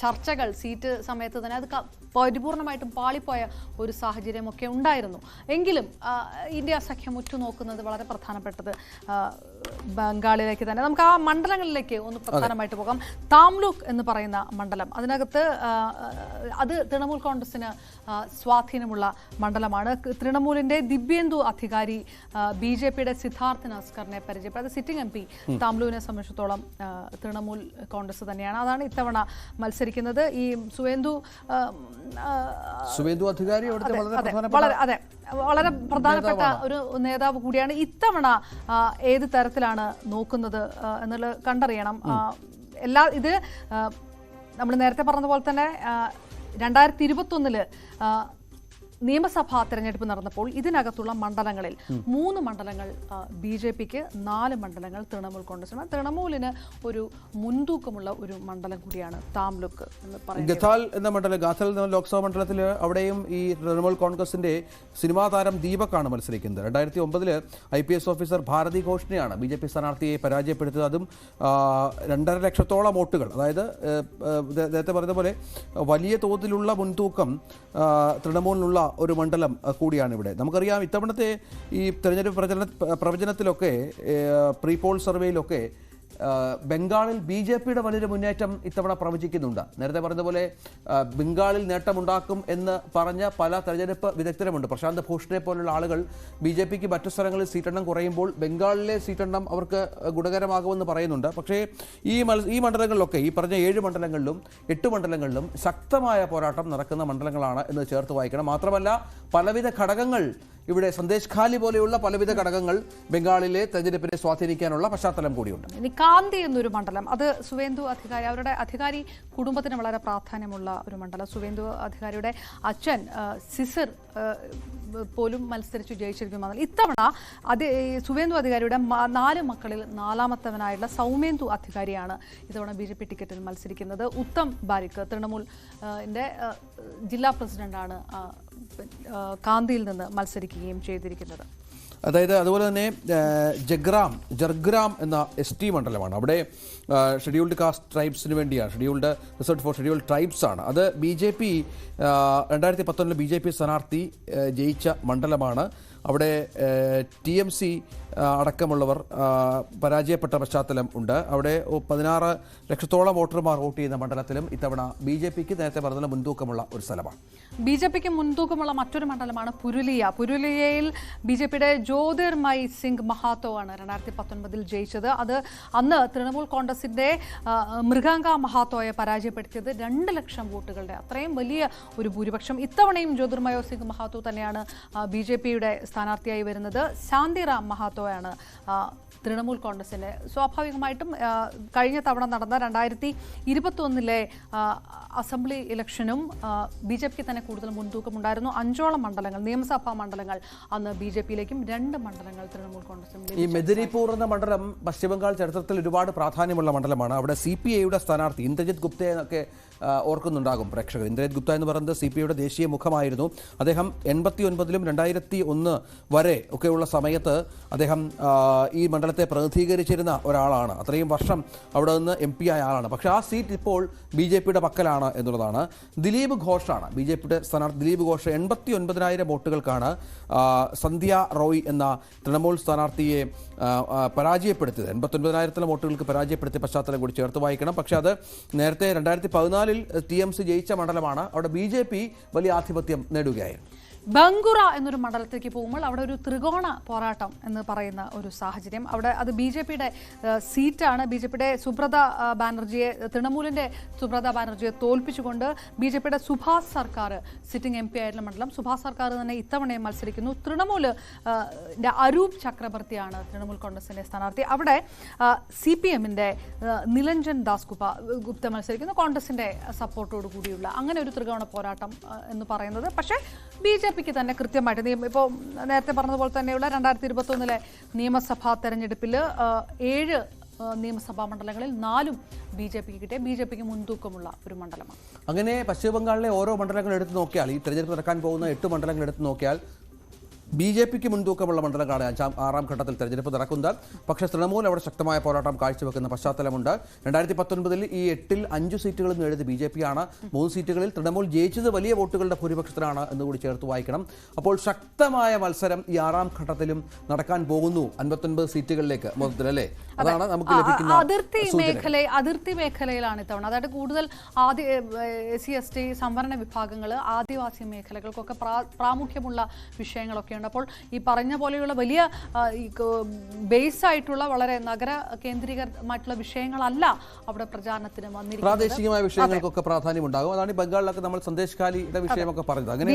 ചർച്ചകൾ സീറ്റ് സമയത്ത് തന്നെ അത് പരിപൂർണമായിട്ടും പാളിപ്പോയ ഒരു സാഹചര്യമൊക്കെ ഉണ്ടായിരുന്നു. എങ്കിലും ഇന്ത്യ സഖ്യം ഉറ്റുനോക്കുന്നത് വളരെ പ്രധാനപ്പെട്ടത് ബംഗാളിലേക്ക് തന്നെ. നമുക്ക് ആ മണ്ഡലങ്ങളിലേക്ക് ഒന്ന് പ്രധാനമായിട്ട് പോകാം. താംലൂക്ക് എന്ന് പറയുന്ന മണ്ഡലം, അതിനകത്ത് അത് തൃണമൂൽ കോൺഗ്രസിന് സ്വാധീനമുള്ള മണ്ഡലമാണ്. തൃണമൂലിന്റെ ദിവ്യേന്ദു അധികാരി ബി.ജെ.പിയുടെ സിദ്ധാർത്ഥ് നസ്കറിനെ പരിചയപ്പെട്ടത്. സിറ്റിംഗ് എം പി താംലൂവിനെ സംബന്ധിച്ചിടത്തോളം തൃണമൂൽ കോൺഗ്രസ് തന്നെയാണ്. അതാണ് ഇത്തവണ മത്സരിക്കുന്നത്. ഈ സുവേന്ദു അധികാരി വളരെ പ്രധാനപ്പെട്ട ഒരു നേതാവ് കൂടിയാണ്. ഇത്തവണ ഏത് തരത്തിലാണ് നോക്കുന്നത് എന്നുള്ളത് കണ്ടറിയണം. ഇത് നമ്മൾ നേരത്തെ പറഞ്ഞ പോലെ തന്നെ 2021 നിയമസഭാ തെരഞ്ഞെടുപ്പ് നടന്നപ്പോൾ ഇതിനകത്തുള്ള മണ്ഡലങ്ങളിൽ 3 മണ്ഡലങ്ങൾ ബി.ജെ.പിക്ക്, 4 മണ്ഡലങ്ങൾ തൃണമൂൽ കോൺഗ്രസിന്. തൃണമൂലിന് ഒരു മുൻതൂക്കമുള്ള ഒരു മണ്ഡലം കൂടിയാണ് താംലുക്ക് എന്ന് പറയുന്നത്. ഗഥാൽ എന്ന മണ്ഡലം, ഗാഥൽ എന്ന ലോക്സഭാ മണ്ഡലത്തിൽ അവിടെയും ഈ തൃണമൂൽ കോൺഗ്രസിന്റെ സിനിമാ താരം ദീപക്കാണ് മത്സരിക്കുന്നത്. 2009 IPS ഓഫീസർ ഭാരതി ഘോഷിനെയാണ് ബി.ജെ.പി സ്ഥാനാർത്ഥിയെ പരാജയപ്പെടുത്തിയത്. അതും 2.5 ലക്ഷത്തോളം വോട്ടുകൾ. അതായത് നേരത്തെ പറഞ്ഞ പോലെ വലിയ തോതിലുള്ള മുൻതൂക്കം തൃണമൂലിനുള്ള ഒരു മണ്ഡലം കൂടിയാണ് ഇവിടെ. നമുക്കറിയാം ഇത്തവണത്തെ ഈ തെരഞ്ഞെടുപ്പ് പ്രവചനത്തിലൊക്കെ പ്രീ പോൾ സർവേയിലൊക്കെ ബംഗാളിൽ ബി.ജെ.പിയുടെ വലിയൊരു മുന്നേറ്റം ഇത്തവണ പ്രവചിക്കുന്നുണ്ട്. നേരത്തെ പറഞ്ഞതുപോലെ ബംഗാളിൽ നേട്ടമുണ്ടാക്കും എന്ന് പറഞ്ഞ പല തെരഞ്ഞെടുപ്പ് വിദഗ്ധരുമുണ്ട്. പ്രശാന്ത് ഭൂഷണെ പോലുള്ള ആളുകൾ ബി.ജെ.പിക്ക് മറ്റു സ്ഥലങ്ങളിൽ സീറ്റെണ്ണം കുറയുമ്പോൾ ബംഗാളിലെ സീറ്റെണ്ണം അവർക്ക് ഗുണകരമാകുമെന്ന് പറയുന്നുണ്ട്. പക്ഷേ ഈ മണ്ഡലങ്ങളിലൊക്കെ, ഈ പറഞ്ഞ 7 മണ്ഡലങ്ങളിലും 8 മണ്ഡലങ്ങളിലും ശക്തമായ പോരാട്ടം നടക്കുന്ന മണ്ഡലങ്ങളാണ് എന്ന് ചേർത്ത് വായിക്കണം. മാത്രമല്ല പലവിധ ഘടകങ്ങൾ ഇവിടെ, സന്ദേശ് ഖാലി പോലെയുള്ള പലവിധ ഘടകങ്ങൾ ബംഗാളിലെ തെരഞ്ഞെടുപ്പിനെ സ്വാധീനിക്കാനുള്ള പശ്ചാത്തലം കൂടിയുണ്ട്. ഇനി കാന്തി എന്നൊരു മണ്ഡലം, അത് സുവേന്ദു അധികാരി, അവരുടെ അധികാരി കുടുംബത്തിന് വളരെ പ്രാധാന്യമുള്ള ഒരു മണ്ഡലം. സുവേന്ദു അധികാരിയുടെ അച്ഛൻ സിസിർ പോലും മത്സരിച്ചു ജയിച്ചിരിക്കുന്നു. ഇത്തവണ സുവേന്ദു അധികാരിയുടെ 4 മക്കളിൽ 4മത്തവനായുള്ള സൗമേന്ദു അധികാരിയാണ് ഇത്തവണ ബി.ജെ.പി ടിക്കറ്റിൽ മത്സരിക്കുന്നത്. ഉത്തം ബാരിക് തൃണമൂലിന്റെ ജില്ലാ പ്രസിഡന്റാണ് കാന്തിയിൽ നിന്ന് മത്സരിക്കുകയും ചെയ്തിരിക്കുന്നത്. അതായത് അതുപോലെ തന്നെ ജർഗ്രാം എന്ന ST മണ്ഡലമാണ്. അവിടെ ഷെഡ്യൂൾഡ് കാസ്റ്റ് ട്രൈബ്സിന് വേണ്ടിയാണ്, റിസർവ്ഡ് ഫോർ ഷെഡ്യൂൾഡ് ട്രൈബ്സ് ആണ്. അത് ബി.ജെ.പി 2019 ബി.ജെ.പി സ്ഥാനാർത്ഥി ജയിച്ച മണ്ഡലമാണ്. അവിടെ TMC അടക്കമുള്ളവർ പരാജയപ്പെട്ട പശ്ചാത്തലം ഉണ്ട്. അവിടെ 16 ലക്ഷത്തോളം വോട്ടർമാർ വോട്ട് ചെയ്യുന്ന മണ്ഡലത്തിലും ഇത്തവണ ബി.ജെ.പിക്ക് നേരത്തെ പറഞ്ഞ മുൻതൂക്കമുള്ള ഒരു സ്ഥലമാണ്. ബി.ജെ.പിക്ക് മുൻതൂക്കമുള്ള മറ്റൊരു മണ്ഡലമാണ് പുരുലിയ. പുരുലിയയിൽ ബി.ജെ.പിയുടെ ജ്യോതിർമയ് സിംഗ് മഹാത്തോ ആണ് 2019 ജയിച്ചത്. അത് അന്ന് തൃണമൂൽ കോൺഗ്രസിന്റെ മൃഗാങ്ക മഹാത്തോയെ പരാജയപ്പെടുത്തിയത് 2 ലക്ഷം വോട്ടുകളുടെ അത്രയും വലിയ ഒരു ഭൂരിപക്ഷം. ഇത്തവണയും ജ്യോതിർമയോ സിംഗ് മഹാത്തോ തന്നെയാണ് ബി.ജെ.പിയുടെ സ്ഥാനാർത്ഥിയായി വരുന്നത്. ശാന്തിറാം മഹാത്തോയാണ് തൃണമൂൽ കോൺഗ്രസിന്റെ. സ്വാഭാവികമായിട്ടും കഴിഞ്ഞ തവണ നടന്ന 2021 അസംബ്ലി ഇലക്ഷനും ബി.ജെ.പിക്ക് തന്നെ കൂടുതൽ മുൻതൂക്കമുണ്ടായിരുന്നു. 5ഓളം മണ്ഡലങ്ങൾ, നിയമസഭാ മണ്ഡലങ്ങൾ അന്ന് ബി.ജെ.പിയിലേക്കും 2 മണ്ഡലങ്ങൾ തൃണമൂൽ കോൺഗ്രസും. ഈ മെദിനിപൂർ എന്ന മണ്ഡലം പശ്ചിമബംഗാൾ ചരിത്രത്തിൽ ഒരുപാട് പ്രാധാന്യമുള്ള മണ്ഡലമാണ്. അവിടെ CPIയുടെ സ്ഥാനാർത്ഥി ഇന്ദ്രജിത് ഗുപ്തയെ എന്നൊക്കെ ഓർക്കുന്നുണ്ടാകും പ്രേക്ഷകർ. ഇന്ദ്രജിത് ഗുപ്ത എന്ന് പറയുന്നത് CPIയുടെ ദേശീയ മുഖമായിരുന്നു. അദ്ദേഹം 89ലും 2001 വരെ ഒക്കെയുള്ള സമയത്ത് അദ്ദേഹം ഈ മണ്ഡലത്തെ പ്രതിനിധീകരിച്ചിരുന്ന ഒരാളാണ്. അത്രയും വർഷം അവിടെ നിന്ന് MP ആയ ആളാണ്. പക്ഷേ ആ സീറ്റ് ഇപ്പോൾ ബി.ജെ.പിയുടെ പക്കലാണ് എന്നുള്ളതാണ്. ദിലീപ് ഘോഷാണ് ബി.ജെ.പിയുടെ സ്ഥാനാർത്ഥി. ദിലീപ് ഘോഷ് 89,000 വോട്ടുകൾക്കാണ് സന്ധ്യ റോയ് എന്ന തൃണമൂൽ സ്ഥാനാർത്ഥിയെ പരാജയപ്പെടുത്തിയത്. 89,000 വോട്ടുകൾക്ക് പരാജയപ്പെടുത്തിയ പശ്ചാത്തലം കൂടി ചേർത്ത് വായിക്കണം. പക്ഷേ അത് നേരത്തെ 2014 TMC ജയിച്ച മണ്ഡലമാണ്. അവിടെ ബി.ജെ.പി വലിയ ആധിപത്യം നേടുകയായിരുന്നു. ബംഗുറ എന്നൊരു മണ്ഡലത്തിലേക്ക് പോകുമ്പോൾ അവിടെ ഒരു ത്രികോണ പോരാട്ടം എന്ന് പറയുന്ന ഒരു സാഹചര്യം. അവിടെ അത് BJP-യുടെ സീറ്റാണ്. BJP-യുടെ സുബ്രത ബാനർജിയെ, തൃണമൂലിന്റെ സുബ്രത ബാനർജിയെ തോൽപ്പിച്ചുകൊണ്ട് BJP-യുടെ സുഭാഷ് സർക്കാർ സിറ്റിംഗ് MP ആയിട്ടുള്ള മണ്ഡലം. സുഭാഷ് സർക്കാർ തന്നെ ഇത്തവണയും മത്സരിക്കുന്നു. തൃണമൂല് അരൂപ് ചക്രവർത്തിയാണ് തൃണമൂൽ കോൺഗ്രസിന്റെ സ്ഥാനാർത്ഥി. അവിടെ CPM-ന്റെ നിലഞ്ജൻ ദാസ് ഗുപ്ത മത്സരിക്കുന്നു, കോൺഗ്രസിന്റെ സപ്പോർട്ടോട് കൂടിയുള്ള അങ്ങനെ ഒരു ത്രികോണ പോരാട്ടം എന്ന് പറയുന്നത്. പക്ഷേ BJP-ക്ക് തന്നെ കൃത്യമായിട്ട് ഇപ്പോൾ നേരത്തെ പറഞ്ഞതുപോലെ തന്നെയുള്ള 2021 നിയമസഭാ തെരഞ്ഞെടുപ്പിൽ 7 നിയമസഭാ മണ്ഡലങ്ങളിൽ 4 BJP-ക്ക് കിട്ടിയ BJP-ക്ക് മുൻതൂക്കമുള്ള ഒരു മണ്ഡലമാണ്. അങ്ങനെ പശ്ചിമ ബംഗാളിലെ ഓരോ മണ്ഡലങ്ങൾ എടുത്ത് നോക്കിയാൽ, ഈ തെരഞ്ഞെടുപ്പ് നടക്കാൻ പോകുന്ന 8 മണ്ഡലങ്ങൾ എടുത്ത് നോക്കിയാൽ BJP-ക്ക് മുൻതൂക്കമുള്ള മണ്ഡലങ്ങളാണ് 6ാം ഘട്ടത്തിൽ തെരഞ്ഞെടുപ്പ് നടക്കുന്നത്. പക്ഷേ തൃണമൂൽ അവിടെ ശക്തമായ പോരാട്ടം കാഴ്ചവെക്കുന്ന പശ്ചാത്തലമുണ്ട്. 2019 ഈ 8-ൽ 5 സീറ്റുകളും നേടിയത് BJP-ആണ്. 3 സീറ്റുകളിൽ തൃണമൂൽ ജയിച്ചത് വലിയ വോട്ടുകളുടെ ഭൂരിപക്ഷത്തിലാണ് എന്നുകൂടി ചേർത്ത് വായിക്കണം. അപ്പോൾ ശക്തമായ മത്സരം ഈ 6ാം ഘട്ടത്തിലും നടക്കാൻ പോകുന്നു. 59 സീറ്റുകളിലേക്ക് മൊത്തത്തിലല്ലേ? അതാണ് നമുക്ക് ലഭിക്കുന്ന അതിർത്തി മേഖലയിലാണ് ഇത്തവണ. അതായത് കൂടുതൽ SC/ST സംവരണ വിഭാഗങ്ങൾ, ആദിവാസി മേഖലകൾക്കൊക്കെ പ്രാമുഖ്യമുള്ള വിഷയങ്ങളൊക്കെ. അപ്പോൾ ഈ പറഞ്ഞ പോലെയുള്ള വലിയ ബേസ് ആയിട്ടുള്ള വളരെ നഗര കേന്ദ്രീകൃതമായിട്ടുള്ള വിഷയങ്ങളല്ല അവിടെ പ്രചാരണത്തിന് വന്നിരിക്കുന്നത്. പ്രാദേശികമായ വിഷയങ്ങൾക്കൊക്കെ പ്രാധാന്യം ഉണ്ടാകും. അതാണ് ബംഗാളിലൊക്കെ നമ്മൾ സന്ദേശകാലിയുടെ വിഷയമൊക്കെ പറഞ്ഞത്. അങ്ങനെ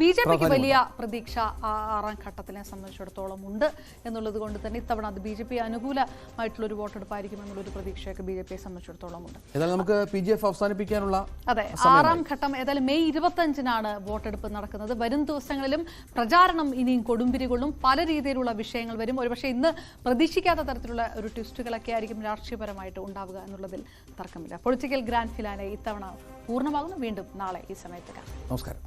BJP-ക്ക് വലിയ പ്രതീക്ഷ 6ാം ഘട്ടത്തിനെ സംബന്ധിച്ചിടത്തോളം ഉണ്ട് എന്നുള്ളത് കൊണ്ട് തന്നെ ഇത്തവണ അത് BJP അനുകൂലമായിട്ടുള്ള ഒരു വോട്ടെടുപ്പായിരിക്കും എന്നുള്ളൊരു പ്രതീക്ഷയൊക്കെ BJP-യെ സംബന്ധിച്ചിടത്തോളം ഉണ്ട്. ഏതായാലും നമുക്ക് PGF അവസാനിപ്പിക്കാനുള്ള അതെ 6ാം ഘട്ടം ഏതായാലും മെയ് 25-നാണ് വോട്ടെടുപ്പ് നടക്കുന്നത്. വരും ദിവസങ്ങളിലും പ്രചാരണം ഇനിയും കൊടുമ്പിരികൊള്ളും. പല രീതിയിലുള്ള വിഷയങ്ങൾ വരും. ഒരുപക്ഷെ ഇന്ന് പ്രതീക്ഷിക്കാത്ത തരത്തിലുള്ള ഒരു ട്വിസ്റ്റുകളൊക്കെ ആയിരിക്കും രാഷ്ട്രീയപരമായിട്ട് ഉണ്ടാവുക എന്നുള്ളതിൽ തർക്കമില്ല. പൊളിറ്റിക്കൽ ഗ്രാൻഡ് ഫിനാലെ ഇത്തവണ പൂർണ്ണമാകുന്നു. വീണ്ടും നാളെ ഈ സമയത്ത് കാണാം. നമസ്കാരം.